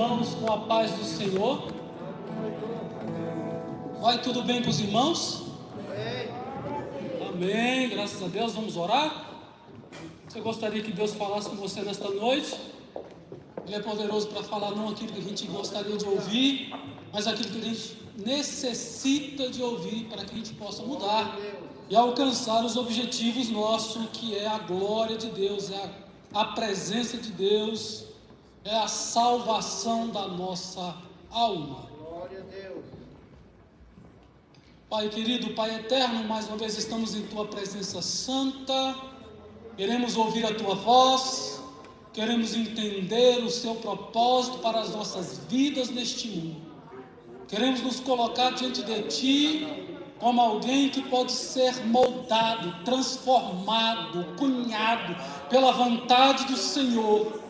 irmãos com a paz do Senhor. Vai tudo bem com os irmãos? Amém, graças a Deus. Vamos orar? Você gostaria que Deus falasse com você nesta noite? Ele é poderoso para falar não aquilo que a gente gostaria de ouvir, mas aquilo que a gente necessita de ouvir para que a gente possa mudar e alcançar os objetivos nossos, que é a glória de Deus, é a presença de Deus, é a salvação da nossa alma. Glória a Deus. Pai querido, Pai eterno, mais uma vez estamos em Tua presença santa, queremos ouvir a Tua voz, queremos entender o Seu propósito para as nossas vidas neste mundo. Queremos nos colocar diante de Ti como alguém que pode ser moldado, transformado, cunhado pela vontade do Senhor.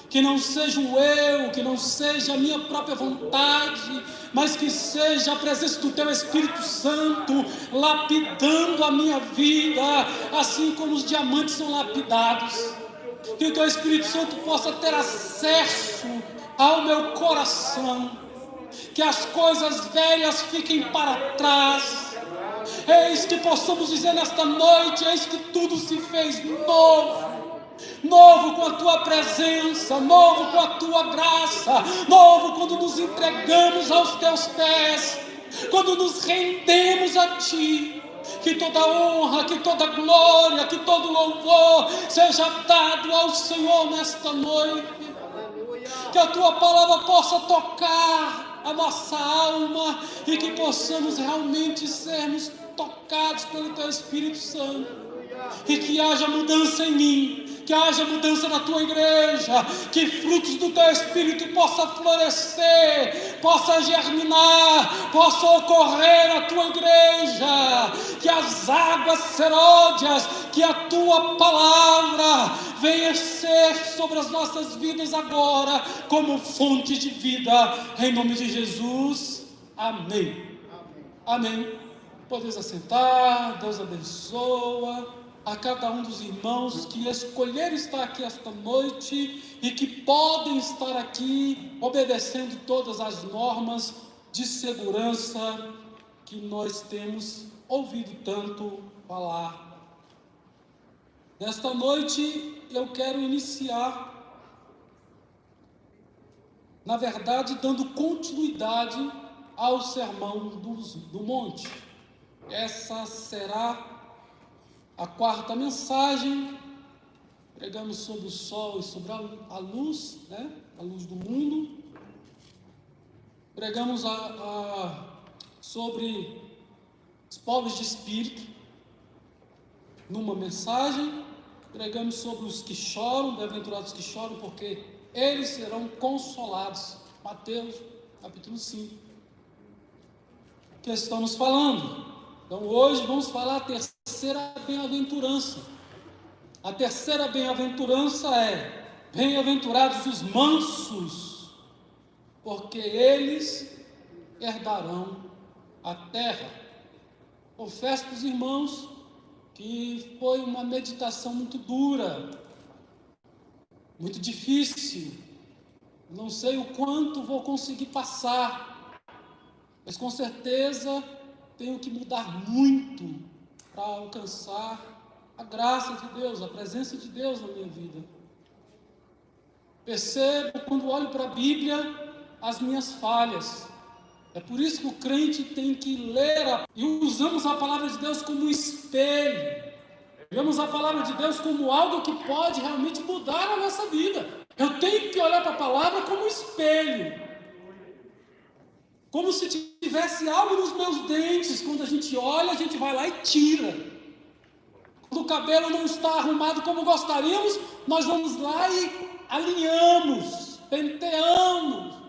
Que não seja o eu, que não seja a minha própria vontade, mas que seja a presença do Teu Espírito Santo lapidando a minha vida, assim como os diamantes são lapidados. Que o Teu Espírito Santo possa ter acesso ao meu coração, que as coisas velhas fiquem para trás. Eis que possamos dizer nesta noite: eis que tudo se fez novo. Novo com a Tua presença, novo com a Tua graça, novo quando nos entregamos aos Teus pés, quando nos rendemos a Ti. Que toda honra, que toda glória, que todo louvor seja dado ao Senhor nesta noite. Que a Tua palavra possa tocar a nossa alma e que possamos realmente sermos tocados pelo Teu Espírito Santo. E que haja mudança em mim, que haja mudança na Tua igreja, que frutos do Teu Espírito possam florescer, possam germinar, possam ocorrer na Tua igreja, que as águas seródias, que a Tua palavra venha ser sobre as nossas vidas agora, como fonte de vida, em nome de Jesus, amém. Amém. Podeis assentar, Deus abençoa a cada um dos irmãos que escolheram estar aqui esta noite e que podem estar aqui obedecendo todas as normas de segurança que nós temos ouvido tanto falar. Nesta noite eu quero iniciar, na verdade, dando continuidade ao Sermão do Monte. Essa será a quarta mensagem. Pregamos sobre o sol e sobre a luz, né? A luz do mundo. Pregamos sobre os pobres de espírito numa mensagem. Pregamos sobre os que choram, bem-aventurados que choram, porque eles serão consolados. Mateus capítulo 5. Que estamos falando. Então hoje vamos falar a terceira bem-aventurança. A terceira bem-aventurança é: bem-aventurados os mansos, porque eles herdarão a terra. Confesso para os irmãos que foi uma meditação muito dura, muito difícil. Não sei o quanto vou conseguir passar, mas com certeza tenho que mudar muito para alcançar a graça de Deus, a presença de Deus na minha vida. Percebo, quando olho para a Bíblia, as minhas falhas. É por isso que o crente tem que ler e usamos a palavra de Deus como espelho. Vemos a palavra de Deus como algo que pode realmente mudar a nossa vida. Eu tenho que olhar para a palavra como espelho, como se tivesse algo nos meus dentes. Quando a gente olha, a gente vai lá e tira. Quando o cabelo não está arrumado como gostaríamos, nós vamos lá e alinhamos, penteamos.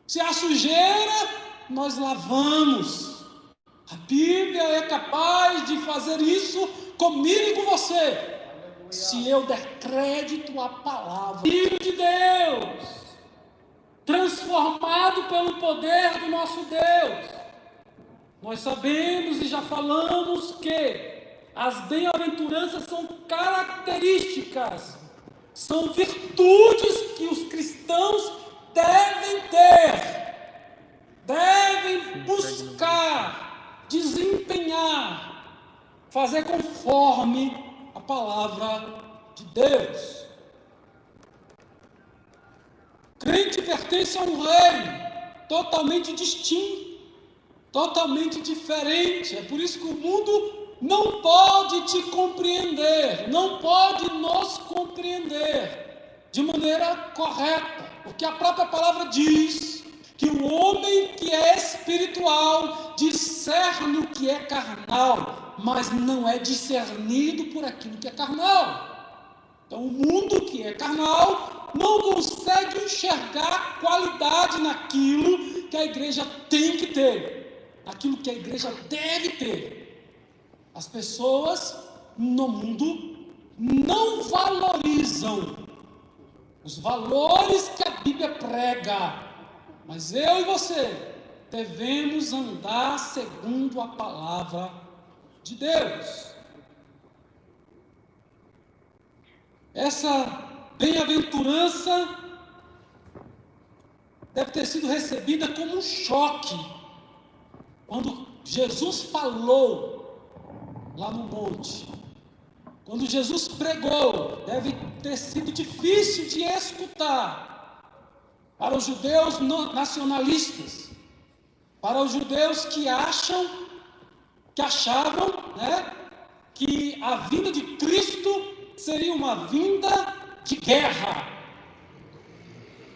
Se há sujeira, nós lavamos. A Bíblia é capaz de fazer isso comigo e com você, se eu der crédito à palavra. Filho de Deus, transformado pelo poder do nosso Deus. Nós sabemos e já falamos que as bem-aventuranças são características, são virtudes que os cristãos devem buscar, desempenhar, fazer conforme a palavra de Deus. Crente pertence a um reino totalmente distinto, totalmente diferente. É por isso que o mundo não pode te compreender, não pode nos compreender de maneira correta, porque a própria palavra diz que o homem que é espiritual discerne o que é carnal, mas não é discernido por aquilo que é carnal. Então o mundo que é carnal não consegue enxergar qualidade naquilo que a igreja tem que ter, naquilo que a igreja deve ter. As pessoas no mundo não valorizam os valores que a Bíblia prega, mas eu e você devemos andar segundo a palavra de Deus. Essa bem-aventurança deve ter sido recebida como um choque quando Jesus falou lá no monte. Quando Jesus pregou, deve ter sido difícil de escutar para os judeus nacionalistas, para os judeus que achavam, que a vinda de Cristo seria uma vinda de guerra,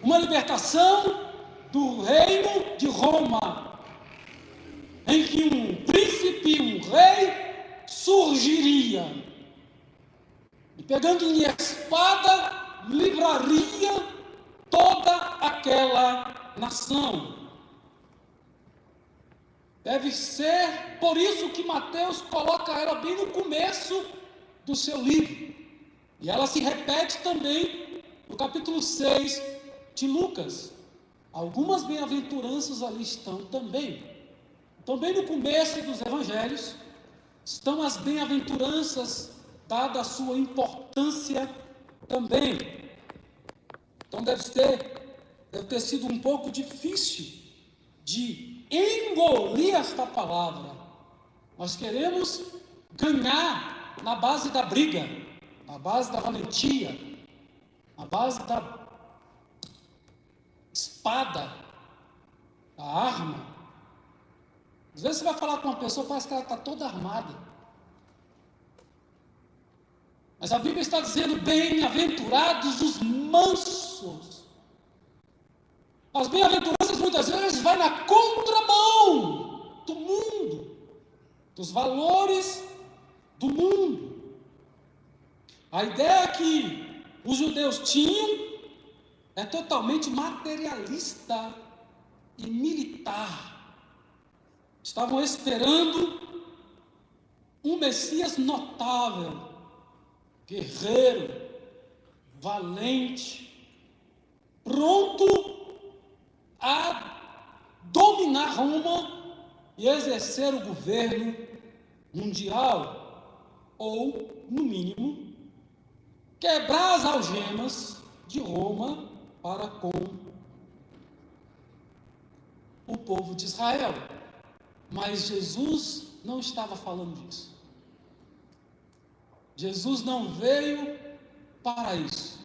uma libertação do reino de Roma, em que um príncipe, um rei surgiria e, pegando em espada, livraria toda aquela nação. Deve ser por isso que Mateus coloca ela bem no começo do seu livro. E ela se repete também no capítulo 6 de Lucas. Algumas bem-aventuranças ali estão também. Também no começo dos evangelhos estão as bem-aventuranças, dada a sua importância também. Então deve ter sido um pouco difícil de engolir esta palavra. Nós queremos ganhar na base da briga, na base da valentia, na base da espada, da arma. Às vezes você vai falar com uma pessoa, parece que ela está toda armada. Mas a Bíblia está dizendo: bem-aventurados os mansos. As bem-aventuranças muitas vezes vai na contramão do mundo, dos valores do mundo. A ideia que os judeus tinham é totalmente materialista e militar. Estavam esperando um Messias notável, guerreiro, valente, pronto a dominar Roma e exercer o governo mundial, ou, no mínimo, quebrar as algemas de Roma para com o povo de Israel. Mas Jesus não estava falando disso. Jesus não veio para isso.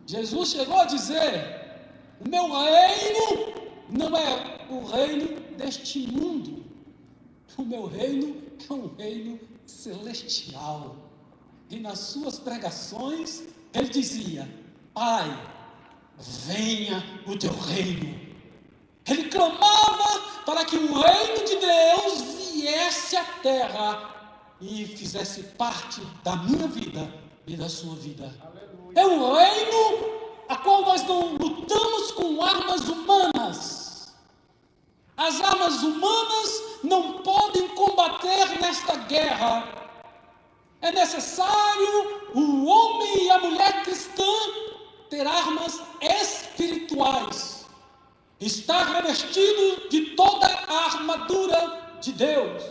Jesus chegou a dizer: o meu reino não é o reino deste mundo. O meu reino é um reino celestial. E nas suas pregações ele dizia: Pai, venha o teu reino. Ele clamava para que o reino de Deus viesse à terra e fizesse parte da minha vida e da sua vida. Aleluia. É um reino a qual nós não lutamos com armas humanas. As armas humanas não podem combater nesta guerra. É necessário o homem e a mulher cristã ter armas espirituais. Estar revestido de toda a armadura de Deus.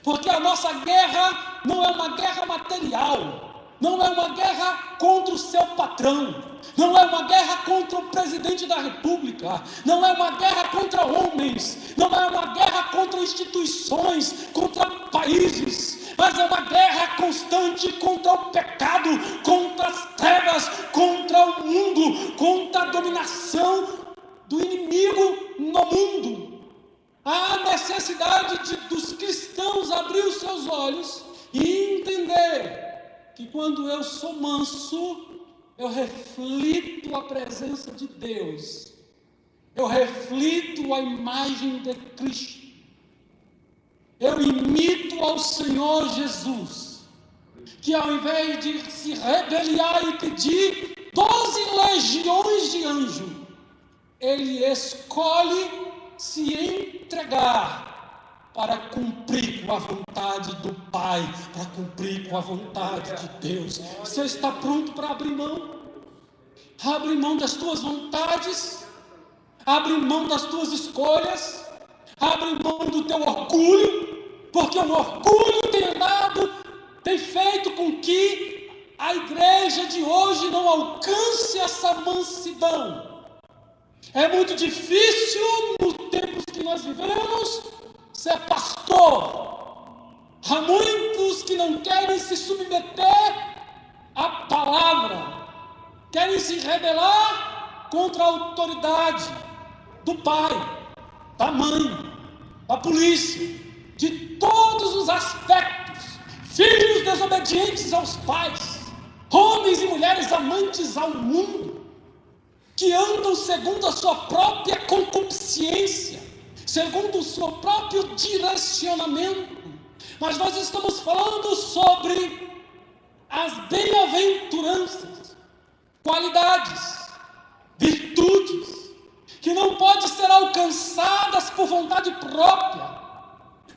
Porque a nossa guerra não é uma guerra material. não é uma guerra contra o seu patrão, não é uma guerra contra o presidente da república, não é uma guerra contra homens, não é uma guerra contra instituições, contra países, mas é uma guerra constante contra o pecado, contra as trevas, contra o mundo, contra a dominação do inimigo no mundo. Há necessidade dos cristãos abrir os seus olhos e entender que quando eu sou manso, eu reflito a presença de Deus, eu reflito a imagem de Cristo, eu imito ao Senhor Jesus, que ao invés de se rebeliar e pedir 12 legiões de anjos, ele escolhe se entregar para cumprir com a vontade do Pai, para cumprir com a vontade de Deus. Você está pronto para abrir mão? Abre mão das tuas vontades, abre mão das tuas escolhas, abre mão do teu orgulho, porque o orgulho tem feito com que a igreja de hoje não alcance essa mansidão. É muito difícil nos tempos que nós vivemos ser pastor. Há muitos que não querem se submeter à palavra, querem se rebelar contra a autoridade do pai, da mãe, da polícia, de todos os aspectos. Filhos desobedientes aos pais, homens e mulheres amantes ao mundo, que andam segundo a sua própria concupiscência, segundo o seu próprio direcionamento. Mas nós estamos falando sobre as bem-aventuranças, qualidades, virtudes, que não podem ser alcançadas por vontade própria,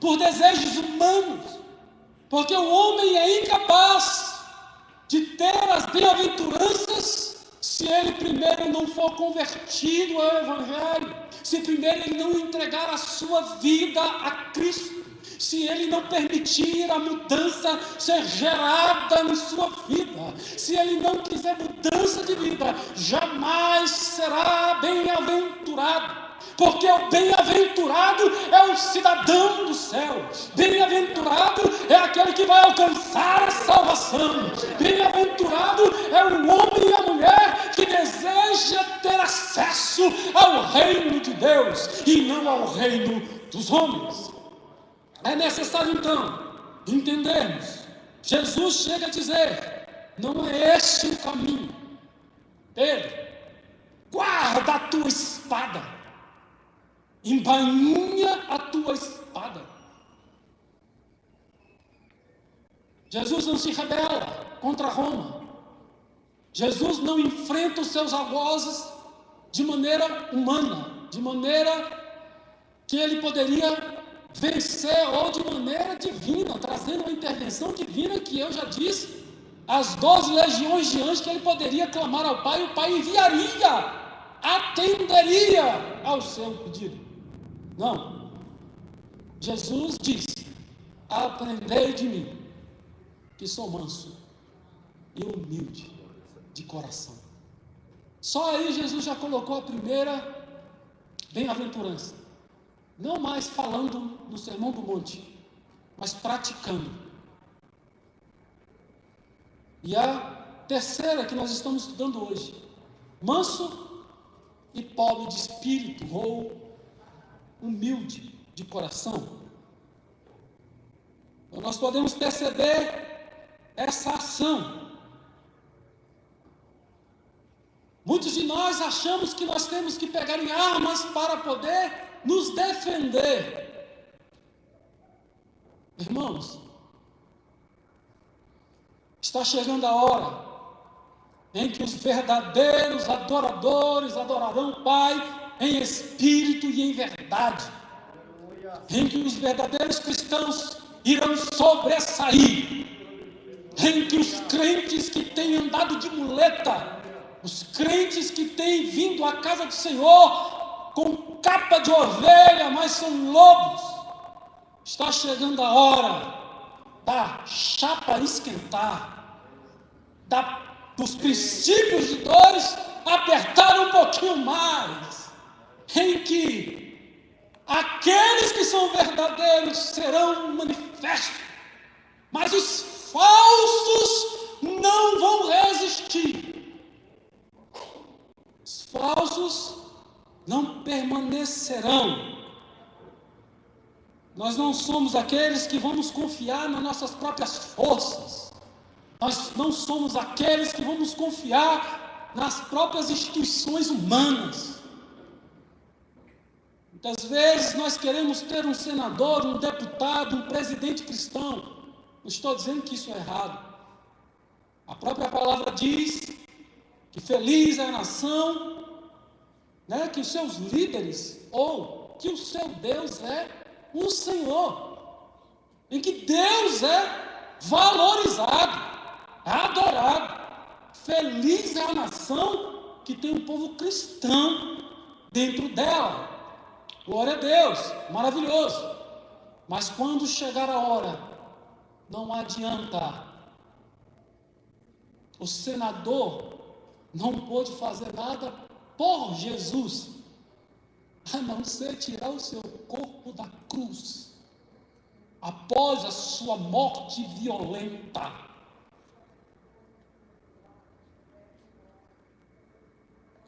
por desejos humanos, porque o homem é incapaz de ter as bem-aventuranças se ele primeiro não for convertido ao Evangelho, se primeiro ele não entregar a sua vida a Cristo, se ele não permitir a mudança ser gerada em sua vida, se ele não quiser mudança de vida, jamais será bem-aventurado. Porque o bem-aventurado é o cidadão do céu, bem-aventurado é aquele que vai alcançar a salvação, bem-aventurado é o homem e a mulher que deseja ter acesso ao reino de Deus e não ao reino dos homens. É necessário então entendermos, Jesus chega a dizer, não é este o caminho. Pedro, guarda a tua espada, embainha a tua espada. Jesus não se rebela contra Roma. Jesus não enfrenta os seus algozes de maneira humana, de maneira que ele poderia vencer, ou de maneira divina, trazendo uma intervenção divina, que eu já disse, as 12 legiões de anjos que ele poderia clamar ao Pai, o Pai enviaria, atenderia ao seu pedido. Não, Jesus disse, aprendei de mim, que sou manso e humilde de coração. Só aí Jesus já colocou a primeira bem-aventurança, não mais falando no Sermão do Monte, mas praticando. E a terceira que nós estamos estudando hoje, manso e pobre de espírito, ou humilde de coração. Então, nós podemos perceber essa ação. Muitos de nós achamos que nós temos que pegar em armas para poder nos defender. Irmãos, está chegando a hora em que os verdadeiros adoradores adorarão o Pai em espírito e em verdade, em que os verdadeiros cristãos irão sobressair, em que os crentes que têm andado de muleta, os crentes que têm vindo à casa do Senhor com capa de ovelha, mas são lobos, está chegando a hora da chapa esquentar, dos princípios de dores, apertar um pouquinho mais, em que aqueles que são verdadeiros serão manifestos, mas os falsos não vão resistir. Os falsos não permanecerão. Nós não somos aqueles que vamos confiar nas nossas próprias forças. Nós não somos aqueles que vamos confiar nas próprias instituições humanas. Muitas vezes nós queremos ter um senador, um deputado, um presidente cristão. Não estou dizendo que isso é errado. A própria palavra diz que feliz é a nação, que os seus líderes, ou que o seu Deus é um Senhor, em que Deus é valorizado, adorado. Feliz é a nação que tem um povo cristão dentro dela. Glória a Deus, maravilhoso. Mas quando chegar a hora, não adianta. O senador não pôde fazer nada por Jesus, a não ser tirar o seu corpo da cruz, após a sua morte violenta.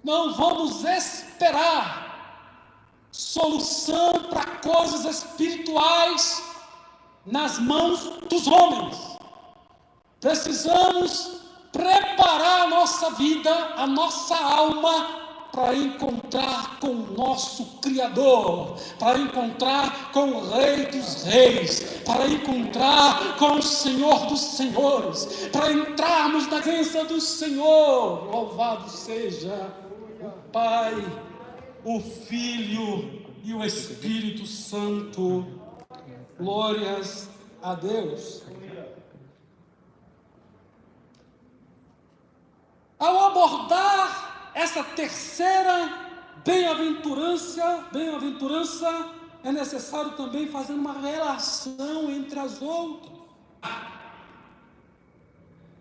Não vamos esperar solução para coisas espirituais nas mãos dos homens. Precisamos preparar a nossa vida, a nossa alma, para encontrar com o nosso Criador, para encontrar com o Rei dos Reis, para encontrar com o Senhor dos Senhores, para entrarmos na presença do Senhor. Louvado seja o Pai, o Filho e o Espírito Santo. Glórias a Deus. Ao abordar essa terceira bem-aventurança, é necessário também fazer uma relação entre as outras.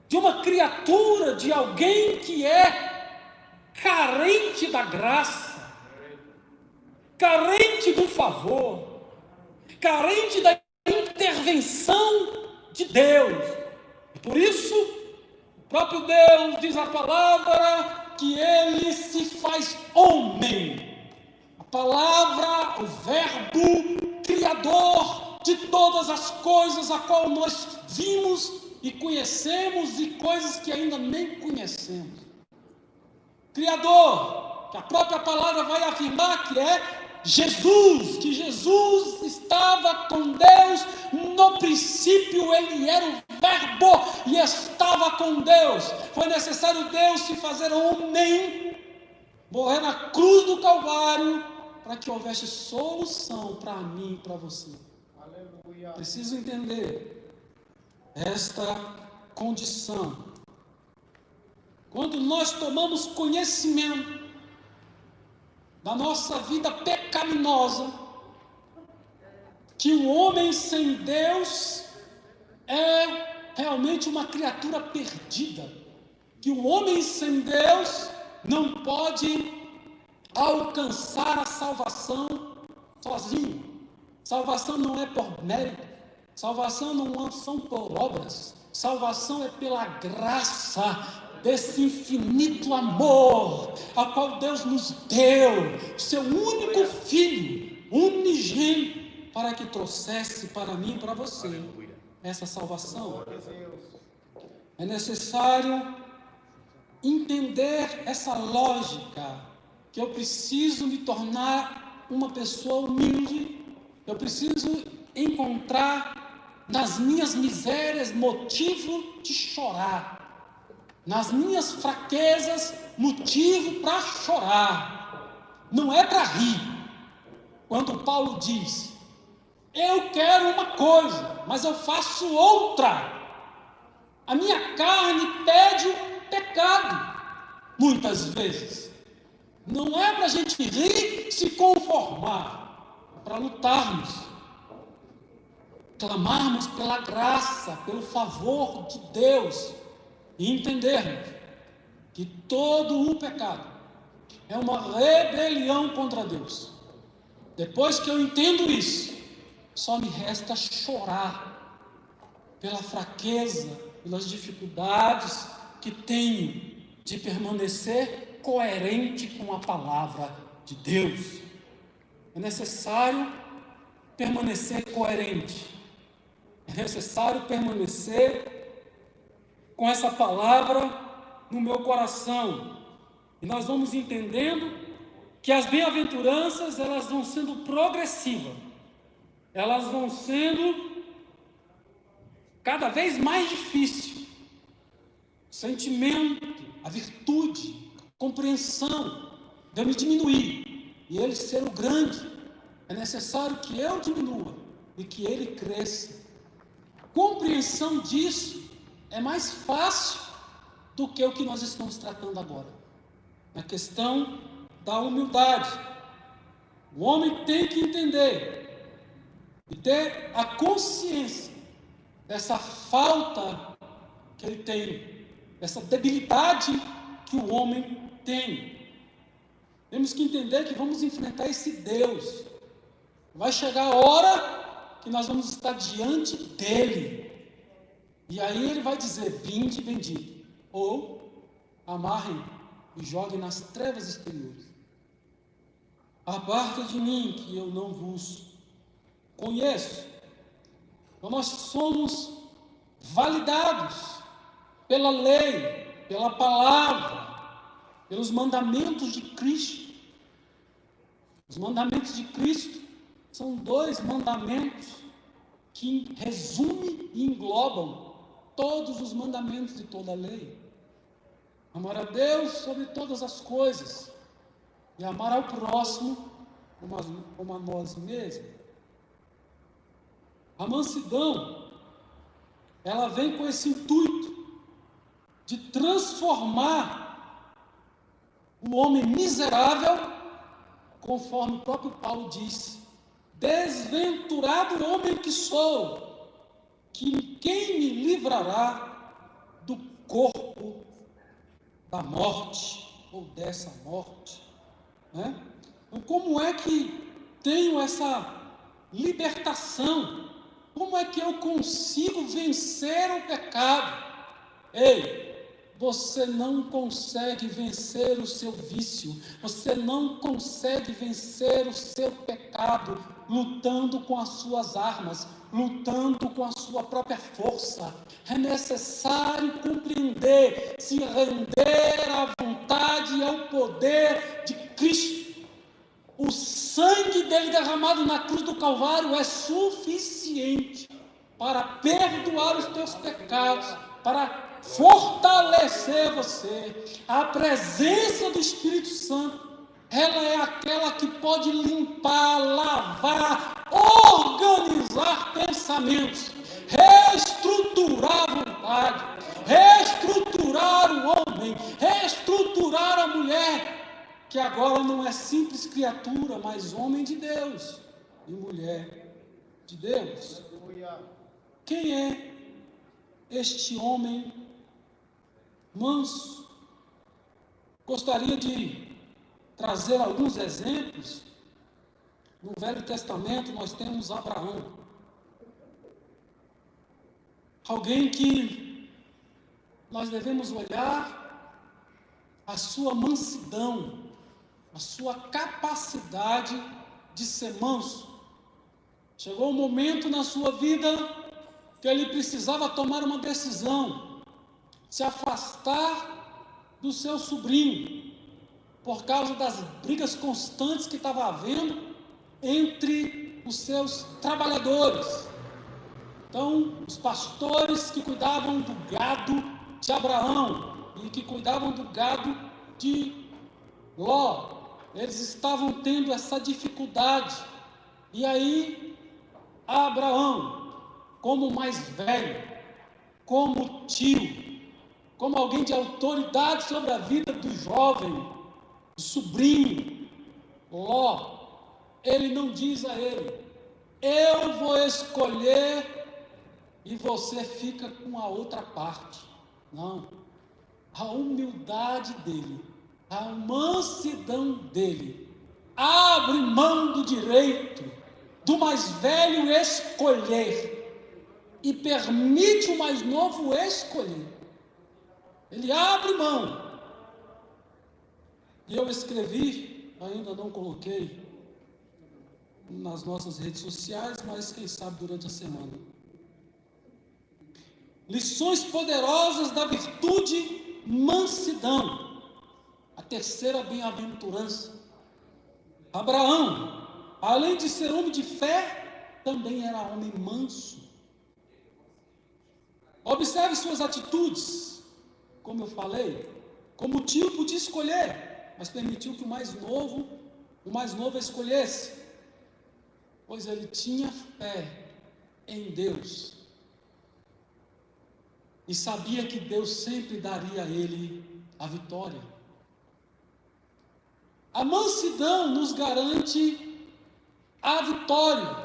De uma criatura, de alguém que é carente da graça, carente do favor, carente da intervenção de Deus. E por isso, o próprio Deus diz a palavra que Ele se faz homem. A palavra, o verbo criador de todas as coisas a qual nós vimos e conhecemos e coisas que ainda nem conhecemos. Criador, que a própria palavra vai afirmar que é Jesus, que Jesus estava com Deus, no princípio Ele era o verbo e estava com Deus. Foi necessário Deus se fazer homem, morrer na cruz do Calvário, para que houvesse solução para mim e para você. Aleluia. Preciso entender esta condição. Quando nós tomamos conhecimento da nossa vida pecaminosa, que um homem sem Deus é realmente uma criatura perdida, que um homem sem Deus não pode alcançar a salvação sozinho. Salvação não é por mérito, salvação não são por obras, salvação é pela graça desse infinito amor, a qual Deus nos deu, seu único Filho, unigênito, para que trouxesse para mim e para você essa salvação. É necessário entender essa lógica, que eu preciso me tornar uma pessoa humilde, eu preciso encontrar nas minhas misérias motivo de chorar, nas minhas fraquezas, motivo para chorar, não é para rir. Quando Paulo diz, eu quero uma coisa, mas eu faço outra, a minha carne pede o pecado, muitas vezes. Não é para a gente rir, se conformar, é para lutarmos, clamarmos pela graça, pelo favor de Deus, e entendermos que todo o pecado é uma rebelião contra Deus. Depois que eu entendo isso, só me resta chorar pela fraqueza, pelas dificuldades que tenho de permanecer coerente com a palavra de Deus. É necessário permanecer coerente. É necessário permanecer com essa palavra no meu coração. E nós vamos entendendo que as bem-aventuranças, elas vão sendo progressivas. Elas vão sendo cada vez mais difíceis. O sentimento, a virtude, a compreensão de eu me diminuir e ele ser o grande. É necessário que eu diminua e que ele cresça. A compreensão disso é mais fácil do que o que nós estamos tratando agora. A questão da humildade. O homem tem que entender e ter a consciência dessa falta que ele tem, dessa debilidade que o homem tem. Temos que entender que vamos enfrentar esse Deus. Vai chegar a hora que nós vamos estar diante dele. E aí ele vai dizer: vinde bendito. Ou amarrem e joguem nas trevas exteriores. Aparta de mim, que eu não vos conheço. Então nós somos validados pela lei, pela palavra, pelos mandamentos de Cristo. Os mandamentos de Cristo são 2 mandamentos que resumem e englobam todos os mandamentos de toda a lei. Amar a Deus sobre todas as coisas e amar ao próximo como a nós mesmos. A mansidão, ela vem com esse intuito de transformar o homem miserável, conforme o próprio Paulo disse: desventurado homem que sou, quem me livrará do corpo da morte, ou dessa morte, né? Então, como é que tenho essa libertação? Como é que eu consigo vencer o pecado? Ei, você não consegue vencer o seu vício, você não consegue vencer o seu pecado lutando com as suas armas, lutando com a sua própria força. É necessário compreender, se render à vontade e ao poder de Cristo. O sangue dele derramado na cruz do Calvário é suficiente para perdoar os teus pecados, para fortalecer você. A presença do Espírito Santo, ela é aquela que pode limpar, lavar, organizar pensamentos, reestruturar a vontade, reestruturar o homem, reestruturar a mulher, que agora não é simples criatura, mas homem de Deus e mulher de Deus. Quem é este homem manso? Gostaria de trazer alguns exemplos. No Velho Testamento nós temos Abraão, alguém que nós devemos olhar a sua mansidão, a sua capacidade de ser manso. Chegou um momento na sua vida que ele precisava tomar uma decisão, se afastar do seu sobrinho, por causa das brigas constantes que estava havendo entre os seus trabalhadores. Então, os pastores que cuidavam do gado de Abraão e que cuidavam do gado de Ló, eles estavam tendo essa dificuldade. E aí, Abraão, como mais velho, como tio, como alguém de autoridade sobre a vida do jovem, do sobrinho, Ló, ele não diz a ele: eu vou escolher e você fica com a outra parte. Não, a humildade dele, a mansidão dele, abre mão do direito do mais velho escolher e permite o mais novo escolher. Ele abre mão. E eu escrevi, ainda não coloquei nas nossas redes sociais, mas quem sabe durante a semana. Lições poderosas da virtude mansidão. A terceira bem-aventurança. Abraão, além de ser homem de fé, também era homem manso. Observe suas atitudes. Como eu falei, como tio podia escolher, mas permitiu que o mais novo escolhesse, pois ele tinha fé em Deus e sabia que Deus sempre daria a ele a vitória. A mansidão nos garante a vitória,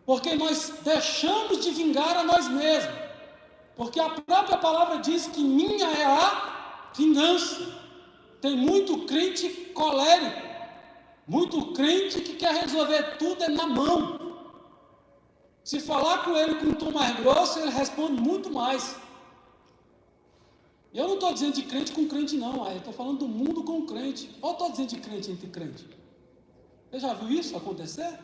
porque nós deixamos de vingar a nós mesmos, porque a própria palavra diz que minha é a vingança. Tem muito crente colérico, muito crente que quer resolver tudo na mão. Se falar com ele com um tom mais grosso, ele responde muito mais. Eu não estou dizendo de crente com crente não, eu estou falando do mundo com crente. Ou estou dizendo de crente entre crente? Você já viu isso acontecer?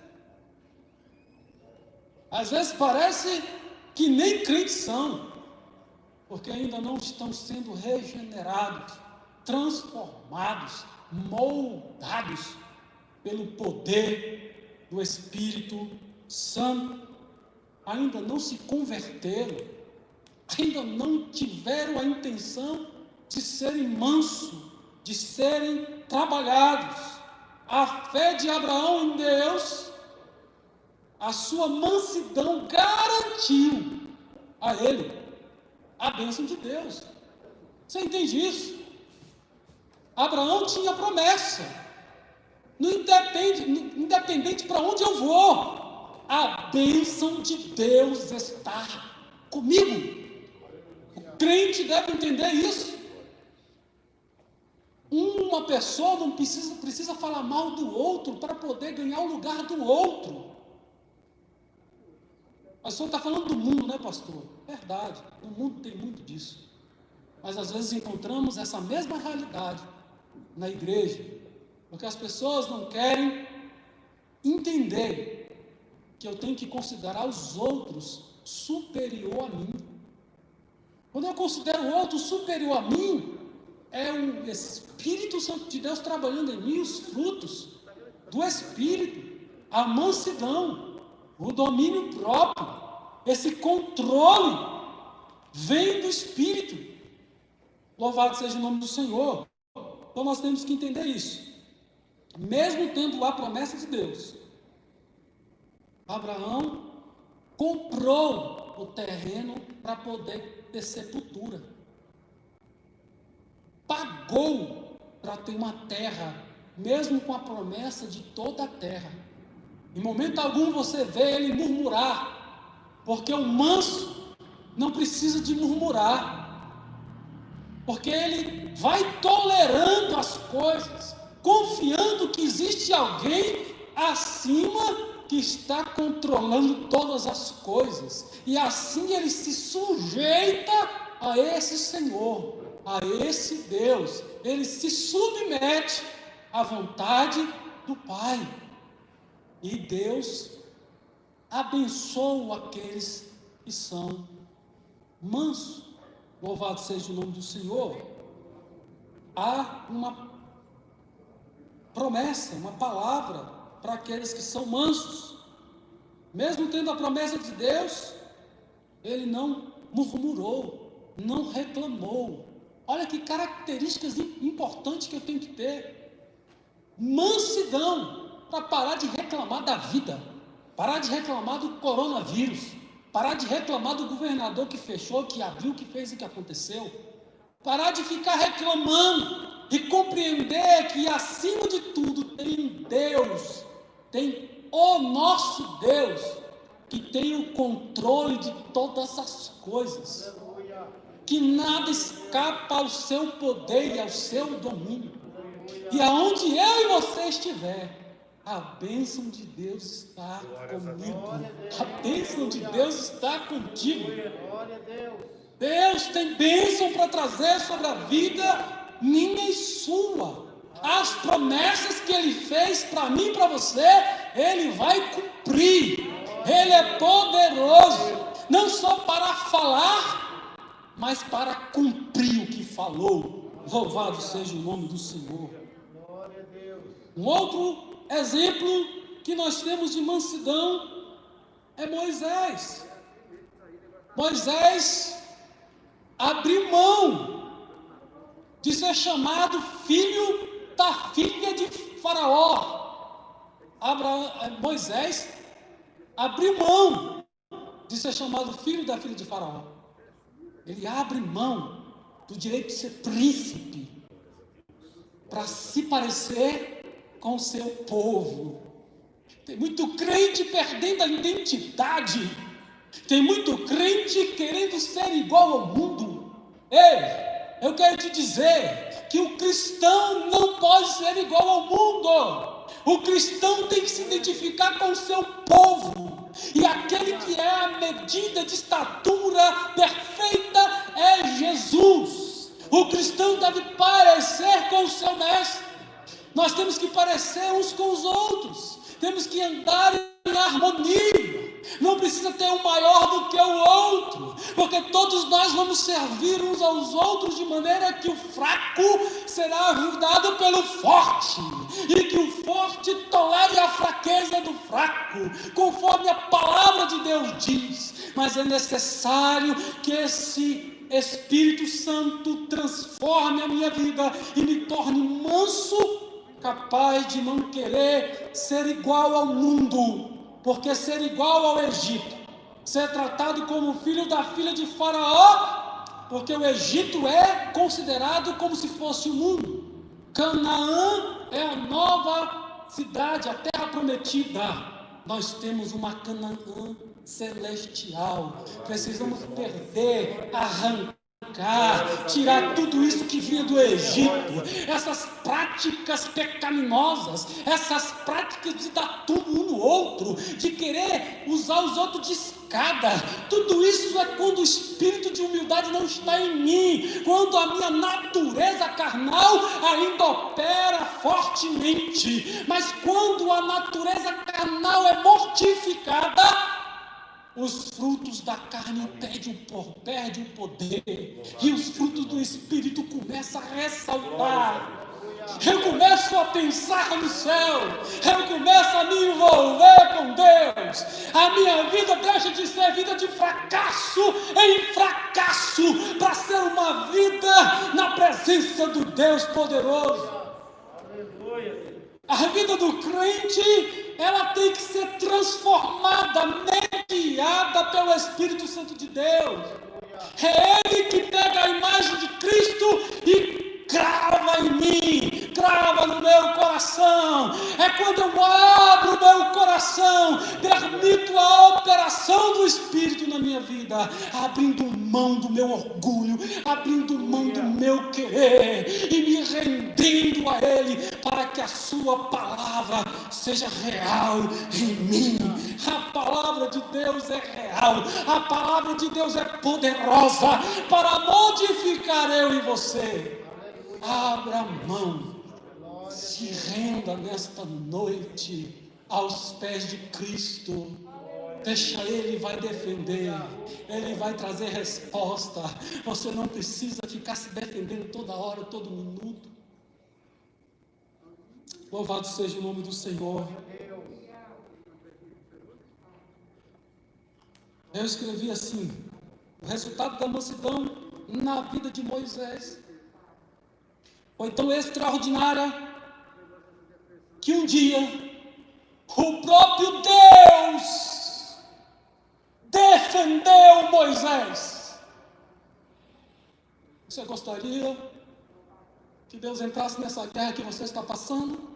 Às vezes parece que nem crentes são, porque ainda não estão sendo regenerados, transformados, moldados pelo poder do Espírito Santo. Ainda não se converteram, ainda não tiveram a intenção de serem mansos, de serem trabalhados. A fé de Abraão em Deus, a sua mansidão garantiu a ele a bênção de Deus. Você entende isso? Abraão tinha promessa. Não independente para onde eu vou, a bênção de Deus está comigo. O crente deve entender isso. Uma pessoa não precisa falar mal do outro para poder ganhar o lugar do outro. O senhor está falando do mundo, né, pastor? Verdade, no mundo tem muito disso. Mas às vezes encontramos essa mesma realidade na igreja, porque as pessoas não querem entender que eu tenho que considerar os outros superior a mim. Quando eu considero o outro superior a mim, é o Espírito Santo de Deus trabalhando em mim, os frutos do Espírito, a mansidão, o domínio próprio, esse controle vem do Espírito. Louvado seja o nome do Senhor. Então nós temos que entender isso. Mesmo tendo a promessa de Deus, Abraão comprou o terreno para poder ter sepultura. Pagou para ter uma terra, mesmo com a promessa de toda a terra. Em momento algum você vê ele murmurar, porque o manso não precisa de murmurar, porque ele vai tolerando as coisas, confiando que existe alguém acima que está controlando todas as coisas, e assim ele se sujeita a esse Senhor, a esse Deus, ele se submete à vontade do Pai, e Deus abençoa aqueles que são mansos. Louvado seja o nome do Senhor. Há uma promessa, uma palavra para aqueles que são mansos. Mesmo tendo a promessa de Deus, ele não murmurou, não reclamou. Olha que características importantes que eu tenho que ter. Mansidão, para parar de reclamar da vida, parar de reclamar do coronavírus, parar de reclamar do governador que fechou, que abriu, que fez e que aconteceu. Parar de ficar reclamando e compreender que acima de tudo tem um Deus, tem o nosso Deus, que tem o controle de todas as coisas. que nada escapa ao seu poder e ao seu domínio. E aonde eu e você estiver, a bênção de Deus está comigo. A bênção de Deus está contigo. Deus tem bênção para trazer sobre a vida minha e sua. As promessas que Ele fez para mim e para você, Ele vai cumprir. Ele é poderoso, não só para falar, mas para cumprir o que falou. Louvado seja o nome do Senhor. Um outro exemplo que nós temos de mansidão é Moisés. Moisés abriu mão de ser chamado filho da filha de Faraó. Moisés abriu mão de ser chamado filho da filha de Faraó. Ele abre mão do direito de ser príncipe para se parecer com o seu povo. Tem muito crente perdendo a identidade. Tem muito crente querendo ser igual ao mundo. Ei, eu quero te dizer que o cristão não pode ser igual ao mundo. O cristão tem que se identificar com o seu povo. E aquele que é a medida de estatura perfeita é Jesus. O cristão deve parecer com o seu mestre. Nós temos que parecer uns com os outros. Temos que andar em harmonia. Não precisa ter um maior do que o outro, porque todos nós vamos servir uns aos outros de maneira que o fraco será ajudado pelo forte, e que o forte tolere a fraqueza do fraco, conforme a palavra de Deus diz. Mas é necessário que esse Espírito Santo transforme a minha vida e me torne manso, capaz de não querer ser igual ao mundo. Porque ser igual ao Egito, ser tratado como filho da filha de Faraó, porque o Egito é considerado como se fosse o mundo. Canaã é a nova cidade, a terra prometida. Nós temos uma Canaã celestial. Precisamos perder, arrancar, tirar tudo isso que vinha do Egito, essas práticas pecaminosas, essas práticas de dar tudo um no outro, de querer usar os outros de escada. Tudo isso é quando o espírito de humildade não está em mim, quando a minha natureza carnal ainda opera fortemente. Mas quando a natureza carnal é mortificada, os frutos da carne perdem o poder, e os frutos do Espírito começam a ressaltar. Eu começo a pensar no céu, eu começo a me envolver com Deus. A minha vida deixa de ser vida de fracasso em fracasso, para ser uma vida na presença do Deus poderoso. A vida do crente, ela tem que ser transformada, mediada pelo Espírito Santo de Deus. É Ele que pega a imagem de Cristo e crava em mim, crava no meu coração. É quando eu abro o meu coração, permito a operação do Espírito na minha vida, abrindo mão do meu orgulho, abrindo mão do meu querer e me rendendo a Ele, para que a sua palavra seja real em mim. A palavra de Deus é real, a palavra de Deus é poderosa para modificar eu e você. Abra mão, se renda nesta noite aos pés de Cristo. Deixa Ele, vai defender, Ele vai trazer resposta. Você não precisa ficar se defendendo toda hora, todo minuto. Louvado seja o nome do Senhor. Eu escrevi assim: o resultado da mansidão na vida de Moisés foi tão extraordinária que um dia o próprio Deus defendeu Moisés. Você gostaria que Deus entrasse nessa guerra que você está passando?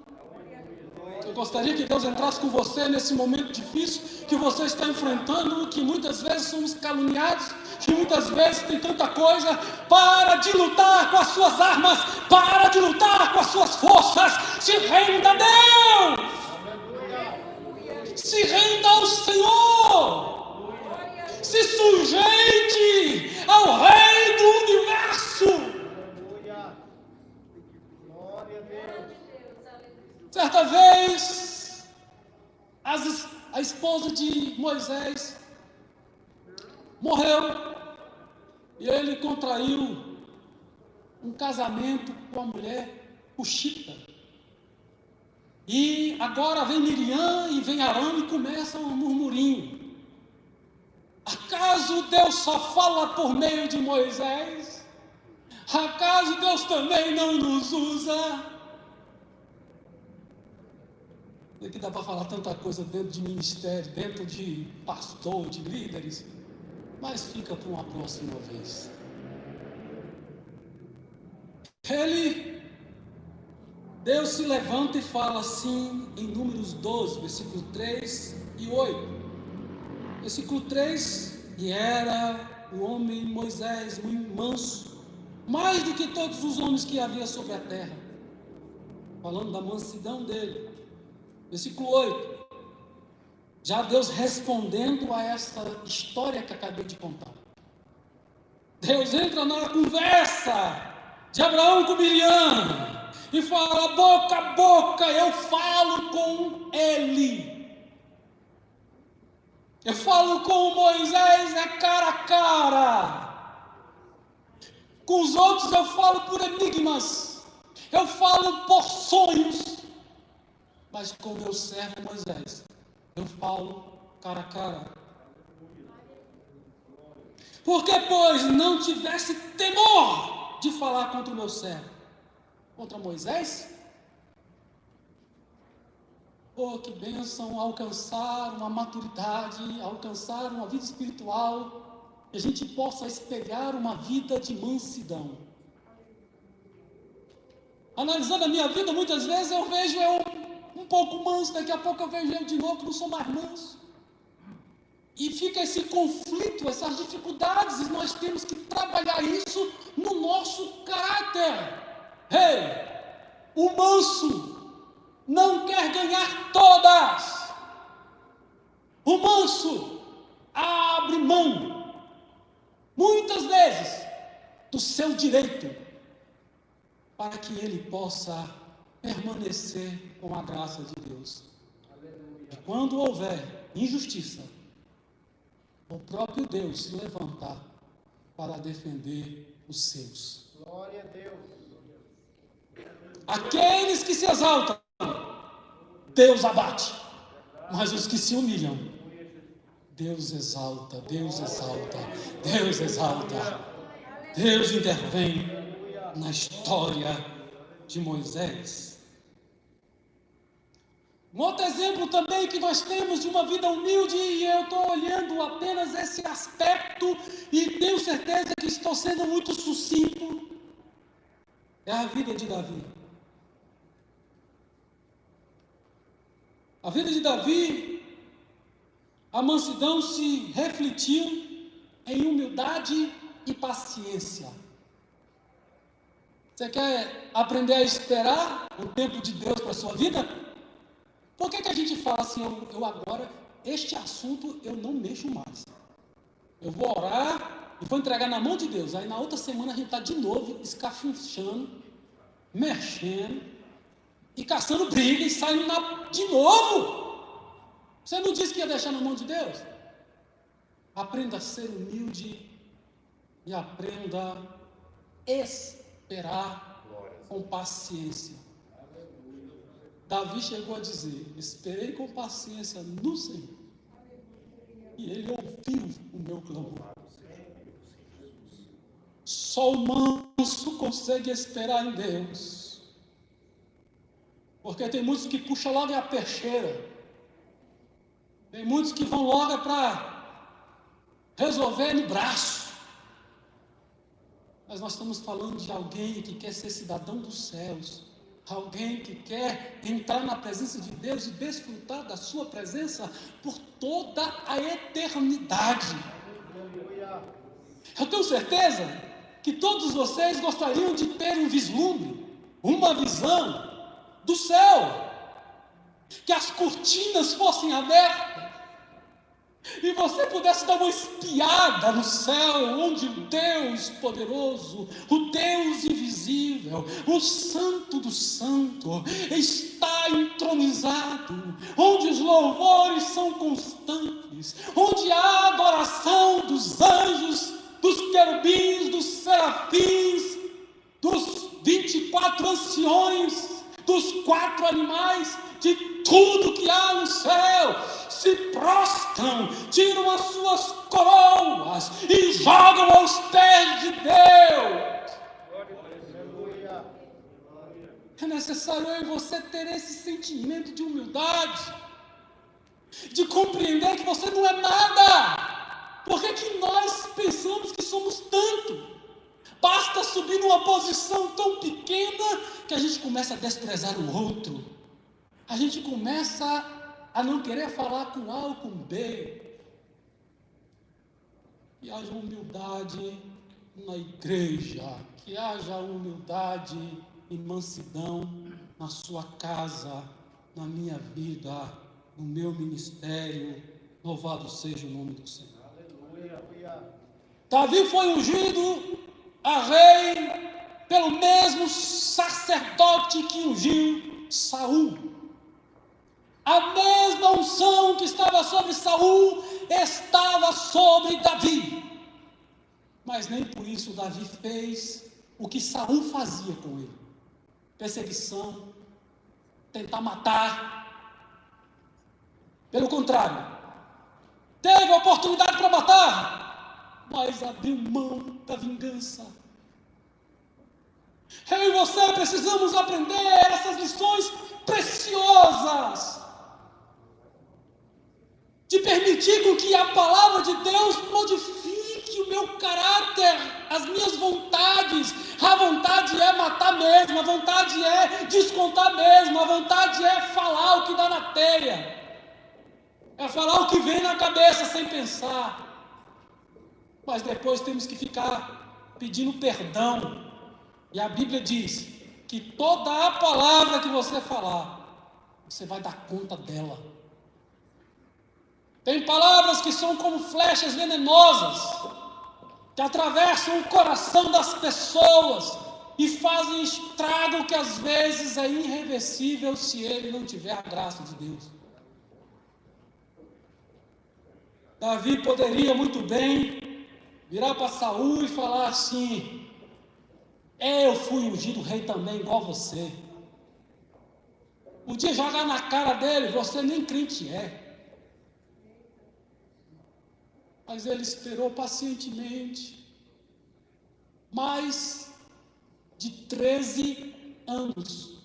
Você gostaria que Deus entrasse com você nesse momento difícil que você está enfrentando, que muitas vezes somos caluniados, que muitas vezes tem tanta coisa. Para de lutar com as suas armas, para de lutar com as suas forças, se renda a Deus, se renda ao Senhor, se sujeite ao Rei do Universo. Certa vez, a esposa de Moisés morreu e ele contraiu um casamento com a mulher cuxita. E agora vem Miriam e vem Arão e começa um murmurinho. Acaso Deus só fala por meio de Moisés? Acaso Deus também não nos usa? Aqui dá para falar tanta coisa dentro de ministério, dentro de pastor, de líderes, mas fica para uma próxima vez. Deus se levanta e fala assim em Números 12, versículo 3 e 8. Versículo 3: e era o homem Moisés muito manso, mais do que todos os homens que havia sobre a terra, falando da mansidão dele. Versículo 8, já Deus respondendo a essa história que acabei de contar. Deus entra na conversa de Abraão com Miriam e fala boca a boca, eu falo com ele. Eu falo com Moisés cara a cara. Com os outros eu falo por enigmas, eu falo por sonhos. Mas com meu servo Moisés, eu falo cara a cara. Porque, pois, não tivesse temor de falar contra o meu servo, contra Moisés? Oh, que bênção alcançar uma maturidade, alcançar uma vida espiritual, que a gente possa espelhar uma vida de mansidão. Analisando a minha vida, muitas vezes eu vejo um pouco manso, daqui a pouco eu vejo eu de novo que não sou mais manso. E fica esse conflito, essas dificuldades, e nós temos que trabalhar isso no nosso caráter. O manso não quer ganhar todas. O manso abre mão, muitas vezes, do seu direito, para que ele possa permanecer com a graça de Deus. E quando houver injustiça, o próprio Deus se levantar para defender os seus. Glória a Deus. Aqueles que se exaltam, Deus abate, mas os que se humilham, Deus exalta, Deus exalta, Deus exalta. Deus intervém na história de Moisés. Um outro exemplo também que nós temos de uma vida humilde, e eu estou olhando apenas esse aspecto, e tenho certeza que estou sendo muito sucinto, é a vida de Davi. A vida de Davi, a mansidão se refletiu em humildade e paciência. Você quer aprender a esperar o tempo de Deus para a sua vida? Por que a gente fala assim, eu agora, este assunto eu não mexo mais. Eu vou orar e vou entregar na mão de Deus. Aí na outra semana a gente está de novo escafunchando, mexendo e caçando briga e saindo de novo. Você não disse que ia deixar na mão de Deus? Aprenda a ser humilde e aprenda a esperar com paciência. Davi chegou a dizer: esperei com paciência no Senhor, e Ele ouviu o meu clamor. Só o manso consegue esperar em Deus, porque tem muitos que puxam logo a peixeira, tem muitos que vão logo para resolver no braço, mas nós estamos falando de alguém que quer ser cidadão dos céus, Alguém que quer entrar na presença de Deus e desfrutar da sua presença por toda a eternidade. Eu tenho certeza que todos vocês gostariam de ter um vislumbre, uma visão do céu, que as cortinas fossem abertas e você pudesse dar uma espiada no céu, onde o Deus poderoso, o Deus invisível, o Santo do Santo, está entronizado, onde os louvores são constantes, onde há adoração dos anjos, dos querubins, dos serafins, dos 24 anciões, dos 4 animais, de tudo que há no céu, se prostram, tiram as suas coroas e jogam aos pés de Deus. É necessário eu e você ter esse sentimento de humildade, de compreender que você não é nada. Por que nós pensamos que somos tanto? Basta subir numa posição tão pequena que a gente começa a desprezar o outro. A gente começa a não querer falar com A ou com B. Que haja humildade na igreja, que haja humildade e mansidão na sua casa, na minha vida, no meu ministério. Louvado seja o nome do Senhor. Davi foi ungido a rei pelo mesmo sacerdote que ungiu Saul. A mesma unção que estava sobre Saul estava sobre Davi. Mas nem por isso Davi fez o que Saul fazia com ele: perseguição, tentar matar. Pelo contrário, teve a oportunidade para matar, mas abriu mão da vingança. Eu e você precisamos aprender essas lições preciosas, de permitir com que a palavra de Deus modifique o meu caráter, as minhas vontades. A vontade é matar mesmo, a vontade é descontar mesmo, a vontade é falar o que dá na telha, é falar o que vem na cabeça sem pensar. Mas depois temos que ficar pedindo perdão. E a Bíblia diz que toda a palavra que você falar, você vai dar conta dela. Tem palavras que são como flechas venenosas, que atravessam o coração das pessoas e fazem estrago que às vezes é irreversível se ele não tiver a graça de Deus. Davi poderia muito bem virar para Saul e falar assim: eu fui ungido rei também, igual você. Podia jogar na cara dele: você nem crente é. Mas ele esperou pacientemente mais de 13 anos.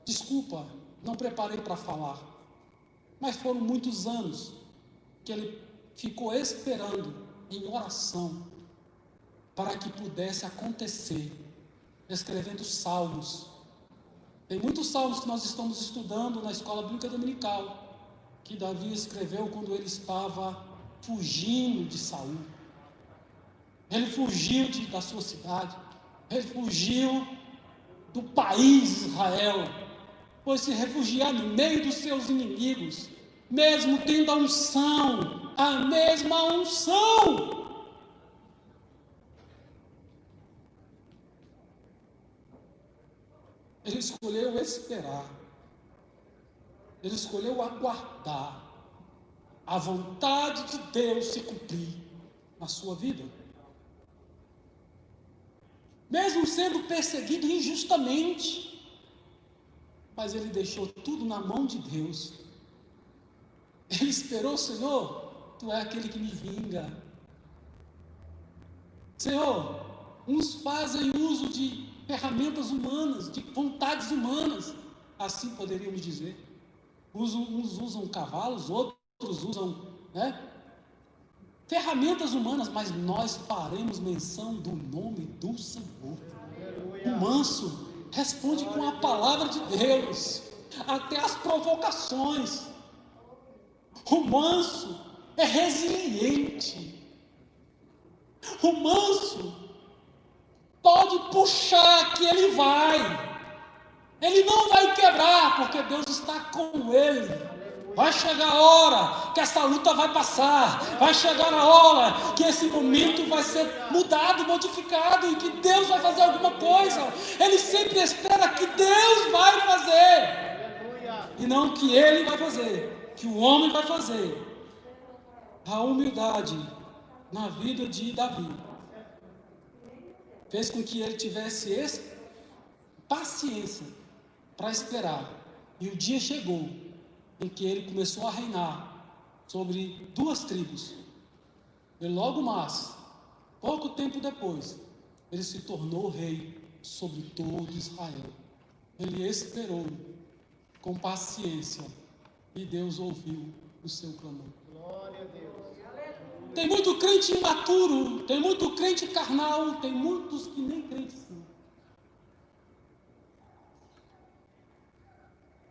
Desculpa, não preparei para falar, mas foram muitos anos que ele ficou esperando em oração para que pudesse acontecer, escrevendo salmos. Tem muitos salmos que nós estamos estudando na escola bíblica dominical, que Davi escreveu quando ele estava fugindo de Saul. Ele fugiu da sua cidade, ele fugiu do país Israel, foi se refugiar no meio dos seus inimigos, mesmo tendo a unção, a mesma unção. Ele escolheu esperar, ele escolheu aguardar a vontade de Deus se cumprir na sua vida. Mesmo sendo perseguido injustamente, mas ele deixou tudo na mão de Deus. Ele esperou: Senhor, Tu é aquele que me vinga. Senhor, uns fazem uso de ferramentas humanas, de vontades humanas, assim poderíamos dizer. Uns usam cavalos, outros usam, ferramentas humanas, mas nós faremos menção do nome do Senhor. O manso, responde com a palavra de Deus, até as provocações. O manso é resiliente. O manso pode puxar que ele vai. Ele não vai quebrar, porque Deus está com ele. Vai chegar a hora que essa luta vai passar. Vai chegar a hora que esse momento vai ser mudado, modificado, e que Deus vai fazer alguma coisa. Ele sempre espera que Deus vai fazer, e não que ele vai fazer, que o homem vai fazer. A humildade na vida de Davi fez com que ele tivesse paciência para esperar. E o dia chegou em que ele começou a reinar sobre 2 tribos. E logo mais, pouco tempo depois, ele se tornou rei sobre todo Israel. Ele esperou com paciência e Deus ouviu o seu clamor. Glória a Deus. Tem muito crente imaturo, tem muito crente carnal, tem muitos que nem crentes são,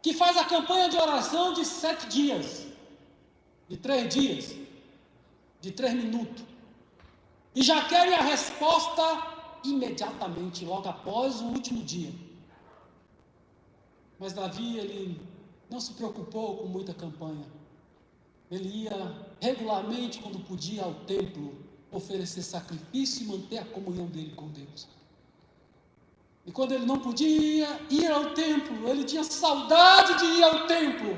que faz a campanha de oração de 7 dias, de 3 dias, de 3 minutos, e já querem a resposta imediatamente, logo após o último dia. Mas Davi, ele não se preocupou com muita campanha. Ele ia regularmente, quando podia, ao templo, oferecer sacrifício e manter a comunhão dele com Deus. E quando ele não podia ir ao templo, ele tinha saudade de ir ao templo.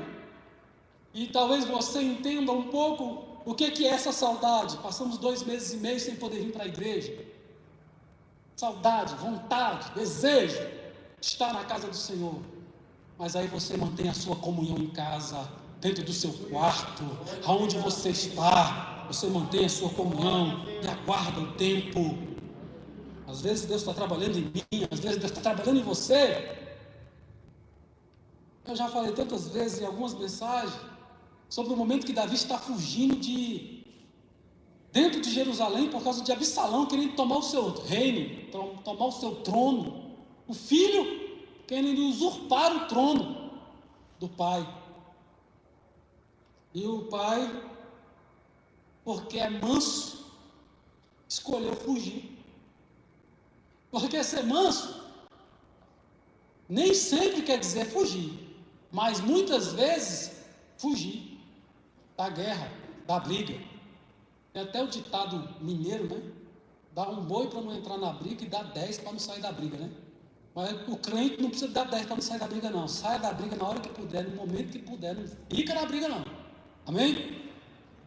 E talvez você entenda um pouco o que é essa saudade. Passamos 2 meses e meio sem poder vir para a igreja. Saudade, vontade, desejo de estar na casa do Senhor. Mas aí você mantém a sua comunhão em casa, dentro do seu quarto, aonde você está, você mantém a sua comunhão e aguarda o tempo. Às vezes Deus está trabalhando em mim, às vezes Deus está trabalhando em você. Eu já falei tantas vezes em algumas mensagens sobre o momento que Davi está fugindo dentro de Jerusalém por causa de Absalão querendo tomar o seu reino, tomar o seu trono. O filho querendo usurpar o trono do pai. E o pai, porque é manso, escolheu fugir. Porque ser manso nem sempre quer dizer fugir, mas muitas vezes fugir da guerra, da briga. Tem até o ditado mineiro, né? Dá um boi para não entrar na briga e dá 10 para não sair da briga, né? Mas o crente não precisa dar 10 para não sair da briga, não. Saia da briga na hora que puder, no momento que puder, não fica na briga, não. Amém?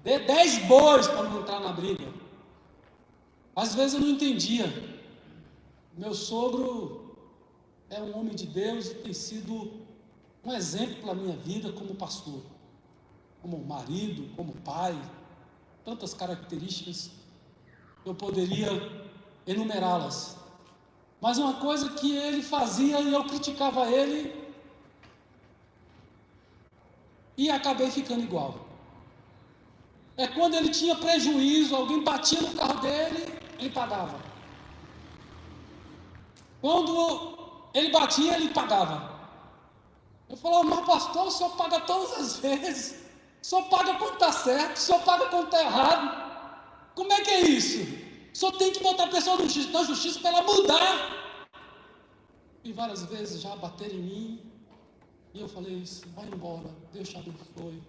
Dê 10 bois para não entrar na briga. Às vezes eu não entendia. Meu sogro é um homem de Deus e tem sido um exemplo para a minha vida como pastor, como marido, como pai, tantas características, eu poderia enumerá-las. Mas uma coisa que ele fazia e eu criticava ele, e acabei ficando igual. É quando ele tinha prejuízo, alguém batia no carro dele, ele pagava. Quando ele batia, ele pagava. Eu falava, mas pastor, o senhor paga todas as vezes. O senhor paga quando está certo, o senhor paga quando está errado. Como é que é isso? O senhor tem que botar a pessoa na justiça para ela mudar. E várias vezes já bateram em mim. E eu falei isso, vai embora, Deus te abençoe.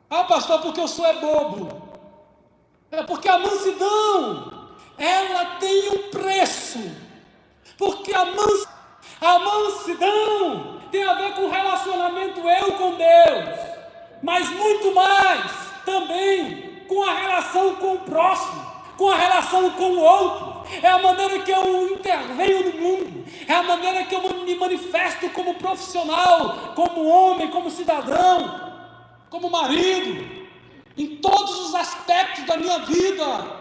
Ah, pastor, porque o senhor é bobo. É porque a mansidão, ela tem um preço. Porque a mansidão tem a ver com o relacionamento eu com Deus, mas muito mais também com a relação com o próximo, com a relação com o outro. É a maneira que eu intervenho no mundo, é a maneira que eu me manifesto como profissional, como homem, como cidadão, como marido, em todos os aspectos da minha vida.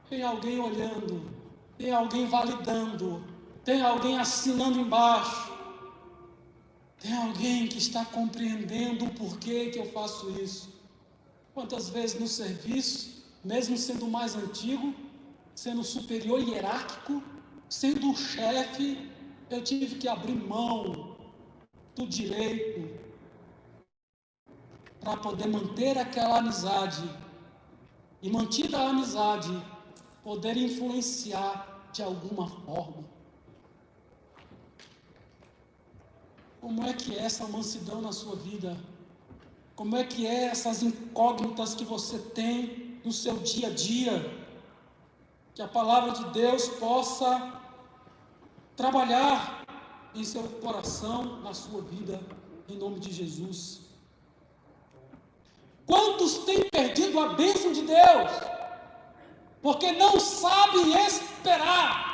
Tem alguém olhando, tem alguém validando, tem alguém assinando embaixo, tem alguém que está compreendendo o porquê que eu faço isso. Quantas vezes no serviço, mesmo sendo mais antigo, sendo superior hierárquico, Sendo o chefe, eu tive que abrir mão do direito para poder manter aquela amizade. E mantida a amizade, poder influenciar de alguma forma. Como é que é essa mansidão na sua vida? Como é que é essas incógnitas que você tem no seu dia a dia? Que a palavra de Deus possa trabalhar em seu coração, na sua vida, em nome de Jesus. Quantos têm perdido a bênção de Deus? Porque não sabem esperar.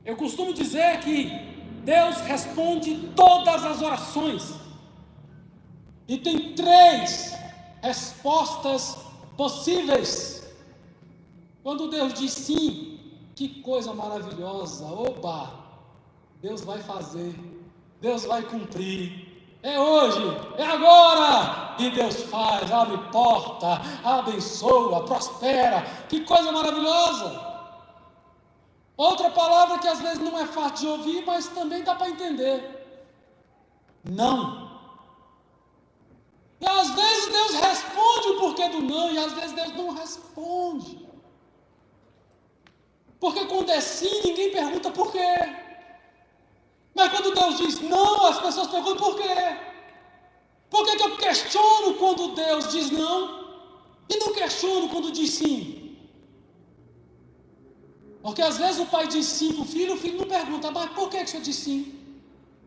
Eu costumo dizer que Deus responde todas as orações. E tem 3 respostas possíveis. Quando Deus diz sim, que coisa maravilhosa, oba, Deus vai fazer, Deus vai cumprir. É hoje, é agora, e Deus faz, abre porta, abençoa, prospera, que coisa maravilhosa. Outra palavra que às vezes não é fácil de ouvir, mas também dá para entender: não. E às vezes Deus responde o porquê do não, e às vezes Deus não responde. Porque quando é sim, ninguém pergunta por quê. Mas quando Deus diz não, as pessoas perguntam por quê. Por que eu questiono quando Deus diz não e não questiono quando diz sim? Porque às vezes o pai diz sim para o filho não pergunta: mas por que o senhor diz sim?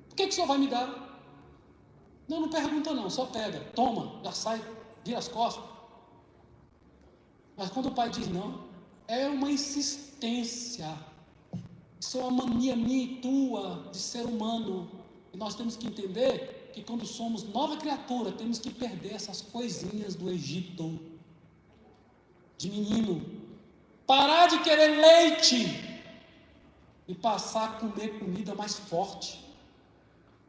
Por que o senhor vai me dar? Não pergunta não, só pega, toma, já sai, vira as costas. Mas quando o pai diz não, é uma insistência. Isso é uma mania minha e tua de ser humano. E nós temos que entender que quando somos nova criatura, temos que perder essas coisinhas do Egito, de menino. Parar de querer leite e passar a comer comida mais forte.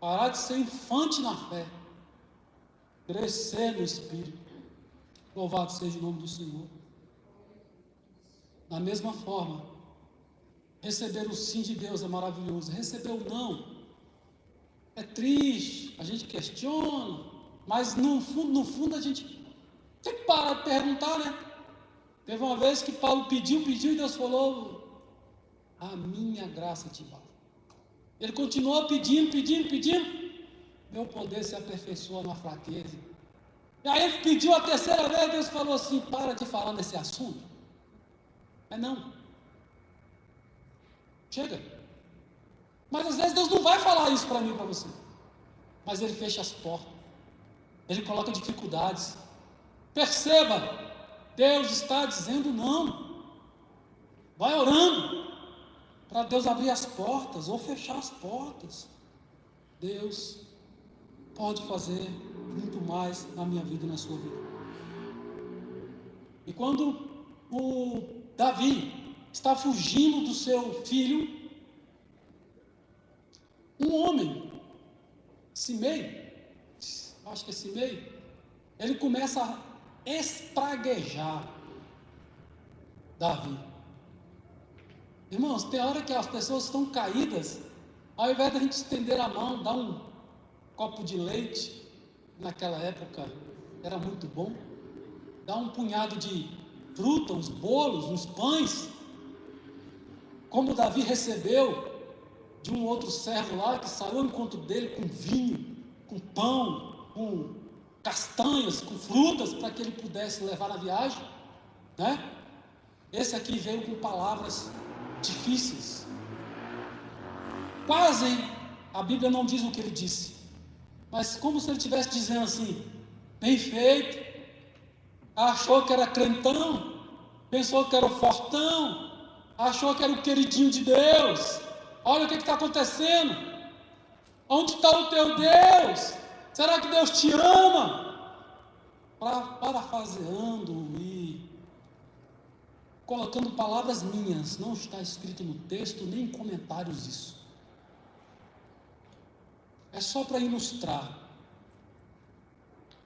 Parar de ser infante na fé. Crescer no Espírito. Louvado seja o nome do Senhor. Da mesma forma, receber o sim de Deus é maravilhoso. Receber o não é triste, a gente questiona, mas no fundo a gente tem que parar de perguntar, né? Teve uma vez que Paulo pediu e Deus falou: a minha graça te basta. Ele continuou pedindo, meu poder se aperfeiçoa na fraqueza. E aí ele pediu a terceira vez, Deus falou assim: para de falar nesse assunto. Não. Chega. Mas às vezes Deus não vai falar isso para mim e para você. Mas Ele fecha as portas. Ele coloca dificuldades. Perceba, Deus está dizendo não. Vai orando para Deus abrir as portas ou fechar as portas. Deus pode fazer muito mais na minha vida e na sua vida. E quando o Davi está fugindo do seu filho, um homem, Simei, acho que é Simei, ele começa a espraguejar Davi. Irmãos, tem hora que as pessoas estão caídas, ao invés de a gente estender a mão, dar um copo de leite, naquela época era muito bom, dar um punhado de fruta, uns bolos, uns pães, como Davi recebeu de um outro servo lá, que saiu ao encontro dele com vinho, com pão, com castanhas, com frutas, para que ele pudesse levar na viagem, né? Esse aqui veio com palavras difíceis. Quase, a Bíblia não diz o que ele disse, mas como se ele estivesse dizendo assim: bem feito, achou que era crentão, pensou que era o fortão, achou que era o queridinho de Deus. Olha o que está acontecendo. Onde está o teu Deus? Será que Deus te ama? Parafraseando e colocando palavras minhas, não está escrito no texto nem em comentários isso. É só para ilustrar.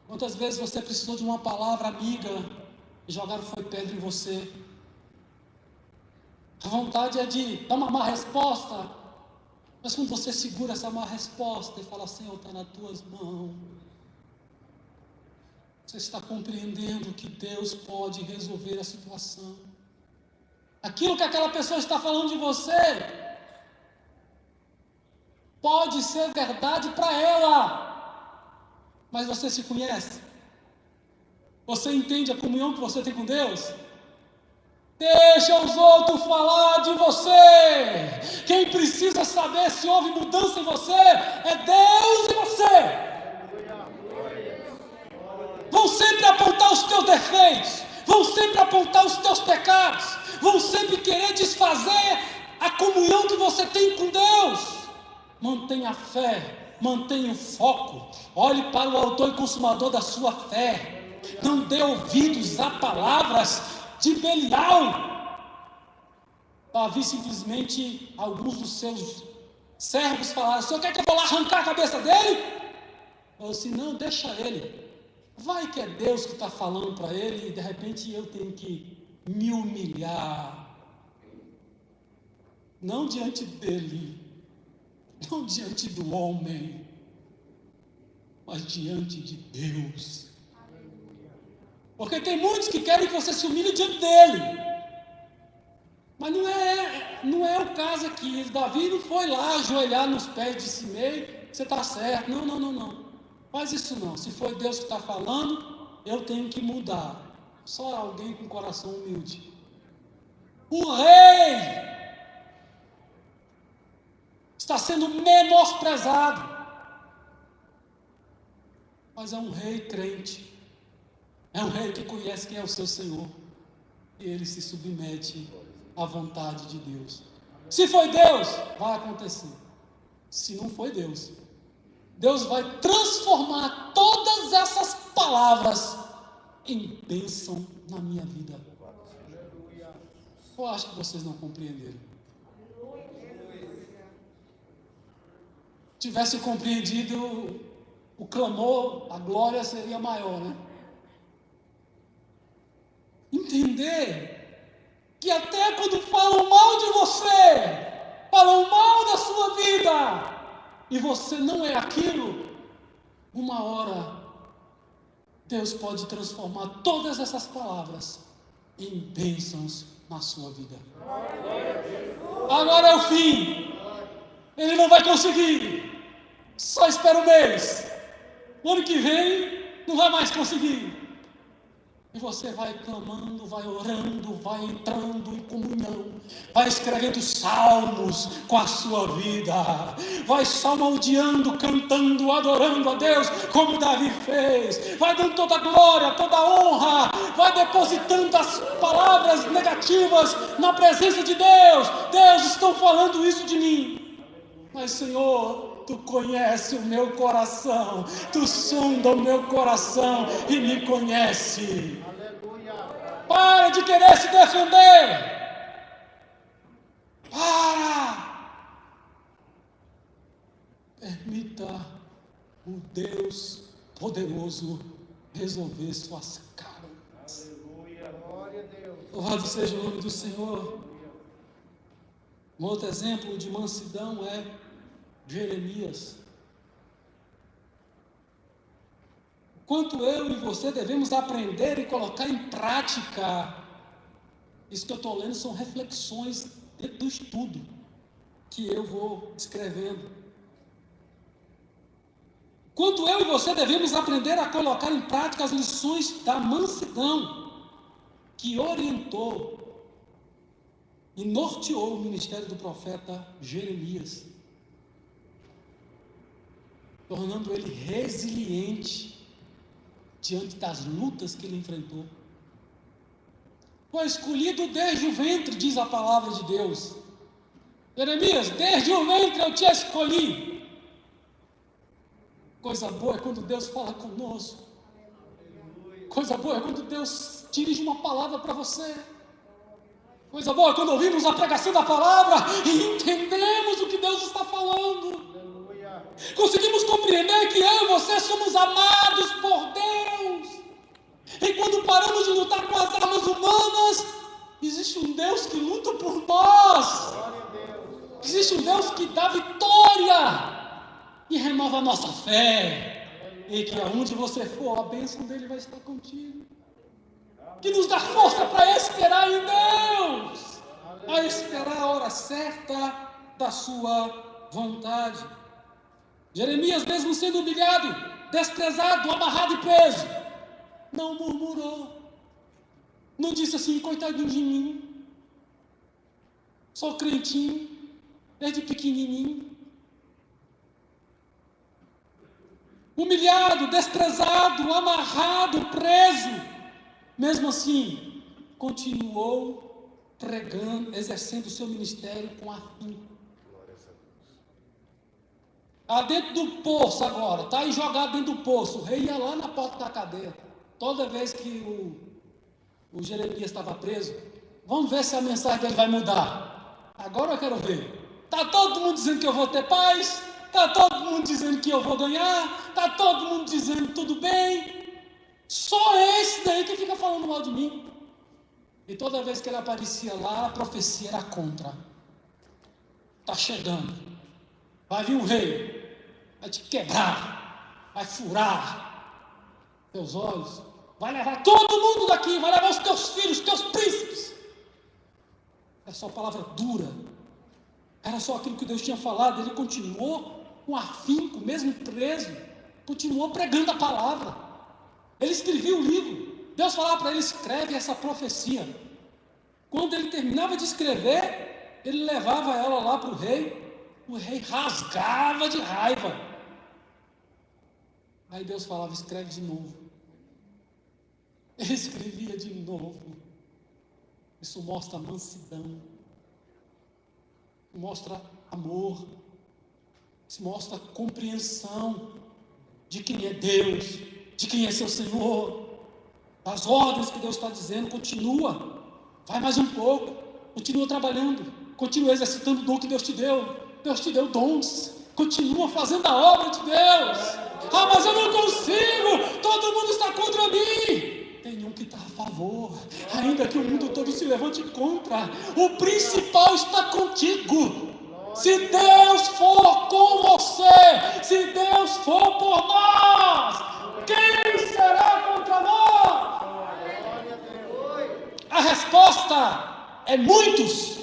Quantas vezes você precisou de uma palavra amiga e jogaram foi pedra em você. A vontade é de dar uma má resposta, mas quando você segura essa má resposta e fala, Senhor, está nas tuas mãos, você está compreendendo que Deus pode resolver a situação. Aquilo que aquela pessoa está falando de você pode ser verdade para ela, mas você se conhece? Você entende a comunhão que você tem com Deus? Deixa os outros falar de você. Quem precisa saber se houve mudança em você é Deus e você. Vão sempre apontar os teus defeitos, vão sempre apontar os teus pecados, vão sempre querer desfazer a comunhão que você tem com Deus. Mantenha a fé, mantenha o foco, olhe para o autor e consumador da sua fé. Não dê ouvidos a palavras de Belial. Davi simplesmente, alguns dos seus servos falaram, o senhor quer que eu vou lá arrancar a cabeça dele? Falou assim, não, deixa ele. Vai que é Deus que está falando para ele e de repente eu tenho que me humilhar. Não diante dele, não diante do homem, mas diante de Deus. Porque tem muitos que querem que você se humilhe diante dele. Mas não é o caso aqui. Davi não foi lá ajoelhar nos pés de Simei, você está certo. Não. Faz isso não. Se foi Deus que está falando, eu tenho que mudar. Só alguém com coração humilde. O rei está sendo menosprezado. Mas é um rei crente. É um rei que conhece quem é o seu Senhor. E ele se submete à vontade de Deus. Se foi Deus, vai acontecer. Se não foi Deus, Deus vai transformar todas essas palavras em bênção na minha vida. Eu acho que vocês não compreenderam. Tivesse compreendido o clamor, a glória seria maior, né? Entender que até quando falam mal de você, falam mal da sua vida, e você não é aquilo, uma hora Deus pode transformar todas essas palavras em bênçãos na sua vida. Agora é o fim. Ele não vai conseguir. Só espera um mês. O ano que vem não vai mais conseguir. E você vai clamando, vai orando, vai entrando em comunhão, vai escrevendo salmos com a sua vida, vai salmodiando, cantando, adorando a Deus, como Davi fez, vai dando toda a glória, toda a honra, vai depositando as palavras negativas na presença de Deus. Deus, estão falando isso de mim, mas Senhor, Tu conhece o meu coração, Tu sonda o meu coração e me conhece. Para de querer se defender. Para. Permita o Deus poderoso resolver suas causas. Louvado seja o nome do Senhor. Um outro exemplo de mansidão é Jeremias. Quanto eu e você devemos aprender e colocar em prática. Isso que eu estou lendo são reflexões do estudo que eu vou escrevendo. Quanto eu e você devemos aprender a colocar em prática as lições da mansidão que orientou e norteou o ministério do profeta Jeremias, tornando ele resiliente diante das lutas que ele enfrentou. Foi escolhido desde o ventre, diz a palavra de Deus. Jeremias, desde o ventre eu te escolhi. Coisa boa é quando Deus fala conosco. Coisa boa é quando Deus dirige uma palavra para você. Coisa boa é quando ouvimos a pregação da palavra e entendemos o que Deus está falando. Conseguimos compreender que eu e você somos amados por Deus. E quando paramos de lutar com as humanas, existe um Deus que luta por nós. Existe um Deus que dá vitória e renova a nossa fé. E que aonde você for, a bênção dele vai estar contigo. Que nos dá força para esperar em Deus, a esperar a hora certa da sua vontade. Jeremias, mesmo sendo humilhado, desprezado, amarrado e preso, não murmurou. Não disse assim: coitadinho de mim, sou crentinho, desde pequenininho. Humilhado, desprezado, amarrado, preso, mesmo assim, continuou pregando, exercendo o seu ministério com afinco. Dentro do poço agora, está aí jogado dentro do poço. O rei ia lá na porta da cadeia. Toda vez que o Jeremias estava preso, vamos ver se a mensagem dele vai mudar. Agora eu quero ver. Está todo mundo dizendo que eu vou ter paz, está todo mundo dizendo que eu vou ganhar, está todo mundo dizendo tudo bem. Só esse daí que fica falando mal de mim. E toda vez que ele aparecia lá, a profecia era contra. Está chegando. Vai vir um rei, vai te quebrar, vai furar teus olhos, vai levar todo mundo daqui, vai levar os teus filhos, os teus príncipes. É só palavra dura. Era só aquilo que Deus tinha falado. Ele continuou com afinco, mesmo preso, continuou pregando a palavra. Ele escrevia o livro. Deus falava para ele: escreve essa profecia. Quando ele terminava de escrever, ele levava ela lá para o rei. O rei rasgava de raiva. Aí Deus falava: escreve de novo. Ele escrevia de novo. Isso mostra mansidão, mostra amor, isso mostra compreensão de quem é Deus, de quem é seu Senhor, das ordens que Deus está dizendo. Continua, vai mais um pouco, continua trabalhando, continua exercitando o dom que Deus te deu. Deus te deu dons, continua fazendo a obra de Deus. Mas eu não consigo, todo mundo está contra mim. Tem um que está a favor, ainda que o mundo todo se levante contra. O principal está contigo. Se Deus for com você, se Deus for por nós, quem será contra nós? A resposta é muitos.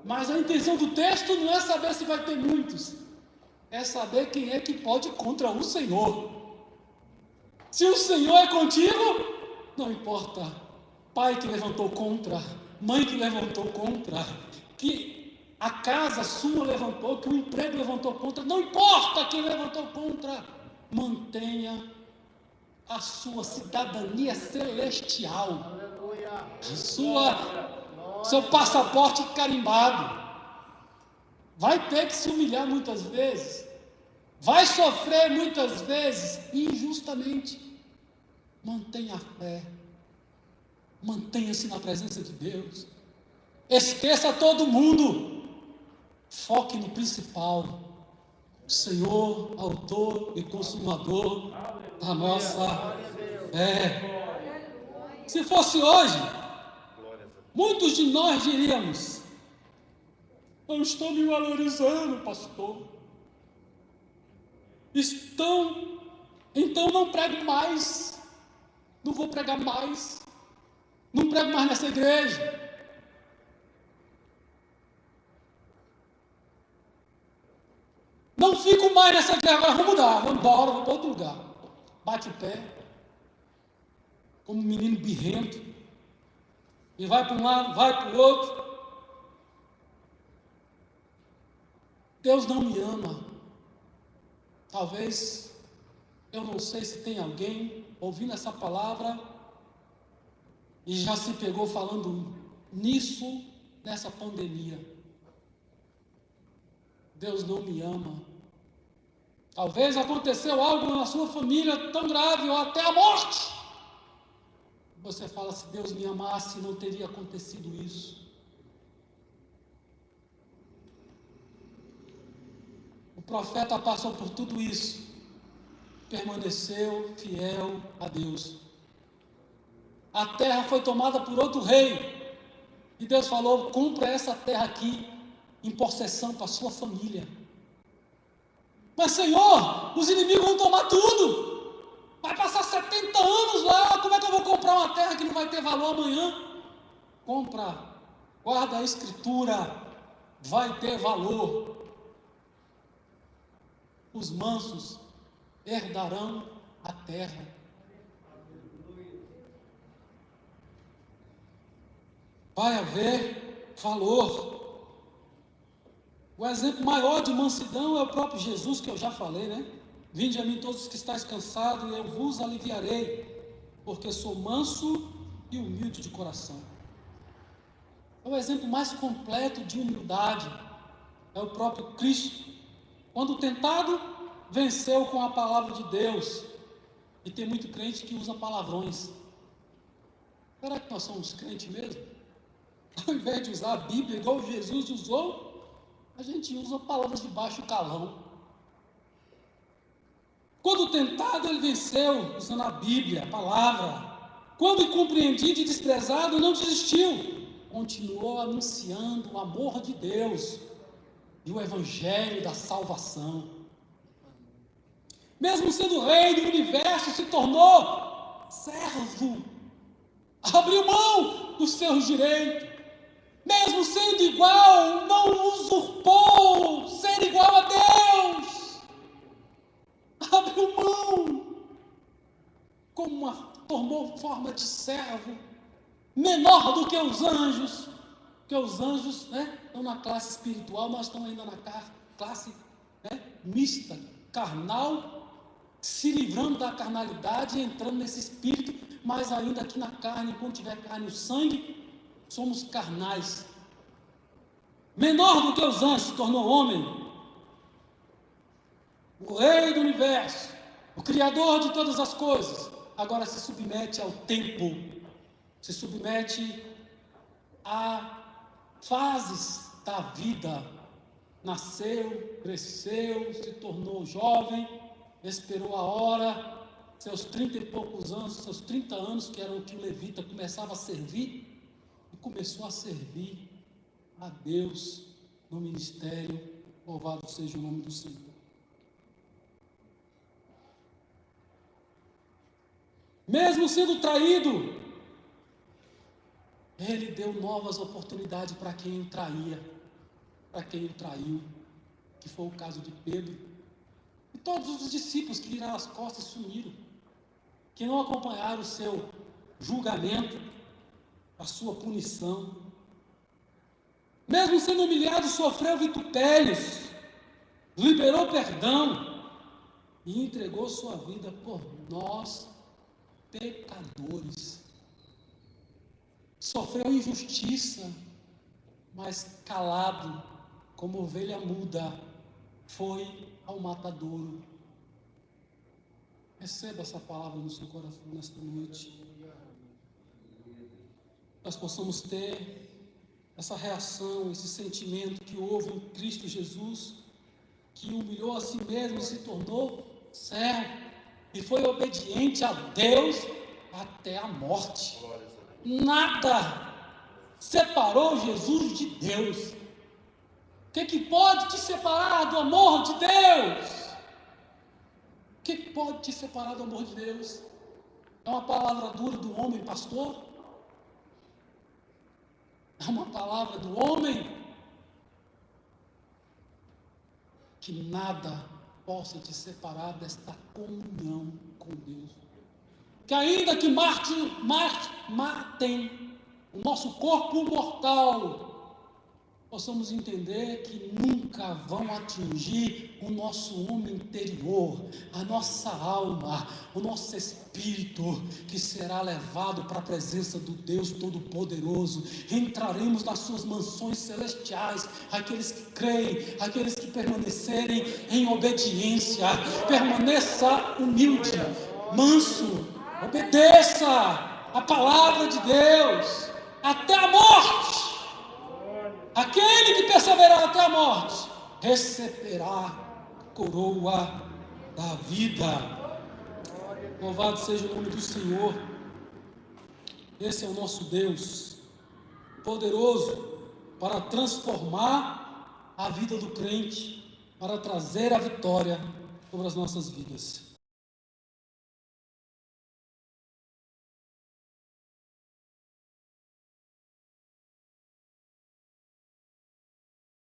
Mas a intenção do texto não é saber se vai ter muitos, é saber quem é que pode ir contra o Senhor. Se o Senhor é contigo, não importa pai que levantou contra, mãe que levantou contra, que a casa sua levantou, que o emprego levantou contra, não importa quem levantou contra, mantenha a sua cidadania celestial, seu passaporte carimbado. Vai ter que se humilhar muitas vezes, vai sofrer muitas vezes injustamente. Mantenha a fé, mantenha-se na presença de Deus, esqueça todo mundo, foque no principal, o Senhor, autor e consumador da nossa fé. Se fosse hoje, muitos de nós diríamos: eu estou me valorizando, pastor. Então não prego mais, não vou pregar mais, não prego mais nessa igreja. Não fico mais nessa igreja, agora vou mudar, vou embora, vou para outro lugar. Bate o pé, como um menino birrento, e vai para um lado, vai para o outro. Deus não me ama. Talvez, eu não sei se tem alguém ouvindo essa palavra e já se pegou falando nisso, nessa pandemia. Deus não me ama. Talvez aconteceu algo na sua família tão grave, ou até a morte. Você fala: se Deus me amasse, não teria acontecido isso. O profeta passou por tudo isso, permaneceu fiel a Deus. A terra foi tomada por outro rei. E Deus falou: compra essa terra aqui em possessão para a sua família. Mas Senhor, os inimigos vão tomar tudo. Vai passar 70 anos lá. Como é que eu vou comprar uma terra que não vai ter valor amanhã? Compra, guarda a escritura, vai ter valor. Os mansos herdarão a terra. Vai haver valor. O exemplo maior de mansidão é o próprio Jesus, que eu já falei, né? Vinde a mim todos os que estáis cansados, e eu vos aliviarei, porque sou manso e humilde de coração. É o exemplo mais completo de humildade. É o próprio Cristo. Quando tentado, venceu com a palavra de Deus. E tem muito crente que usa palavrões. Será que nós somos crentes mesmo? Ao invés de usar a Bíblia igual Jesus usou, a gente usa palavras de baixo calão. Quando tentado, ele venceu, usando a Bíblia, a palavra. Quando incompreendido e desprezado, não desistiu. Continuou anunciando o amor de Deus e o evangelho da salvação. Mesmo sendo rei do universo, se tornou servo. Abriu mão dos seus direitos. Mesmo sendo igual, não usurpou ser igual a Deus. Abriu mão, tomou forma de servo, menor do que os anjos, porque os anjos, né, estão na classe espiritual, nós estamos ainda na classe, né, mista, carnal, se livrando da carnalidade e entrando nesse espírito, mas ainda aqui na carne, quando tiver carne e sangue, somos carnais. Menor do que os anjos, se tornou homem. O rei do universo, o criador de todas as coisas, agora se submete ao tempo, se submete a fases da vida. Nasceu, cresceu, se tornou jovem, esperou a hora, seus 30 e poucos anos, seus 30 anos, que era o que o levita começava a servir, e começou a servir a Deus no ministério. Louvado seja o nome do Senhor. Mesmo sendo traído, ele deu novas oportunidades para quem o traía, para quem o traiu, que foi o caso de Pedro. E todos os discípulos que viraram as costas e sumiram, que não acompanharam o seu julgamento, a sua punição. Mesmo sendo humilhado, sofreu vitupérios, liberou perdão e entregou sua vida por nós, pecadores. Sofreu injustiça, mas calado, como ovelha muda, foi ao matadouro. Receba essa palavra no seu coração nesta noite. Nós possamos ter essa reação, esse sentimento que houve em Cristo Jesus, que humilhou a si mesmo e se tornou servo, e foi obediente a Deus até a morte. Nada separou Jesus de Deus. O que pode te separar do amor de Deus? O que pode te separar do amor de Deus? É uma palavra dura do homem, pastor? É uma palavra do homem? Que nada possa te separar desta comunhão com Deus. Que ainda que matem o nosso corpo mortal, possamos entender que nunca vão atingir o nosso homem interior, a nossa alma, o nosso espírito, que será levado para a presença do Deus Todo-Poderoso. Entraremos nas suas mansões celestiais, aqueles que creem, aqueles que permanecerem em obediência. Permaneça humilde, manso, obedeça a palavra de Deus até a morte. Aquele que perseverar até a morte receberá a coroa da vida. Louvado seja o nome do Senhor. Esse é o nosso Deus, poderoso para transformar a vida do crente, para trazer a vitória sobre as nossas vidas.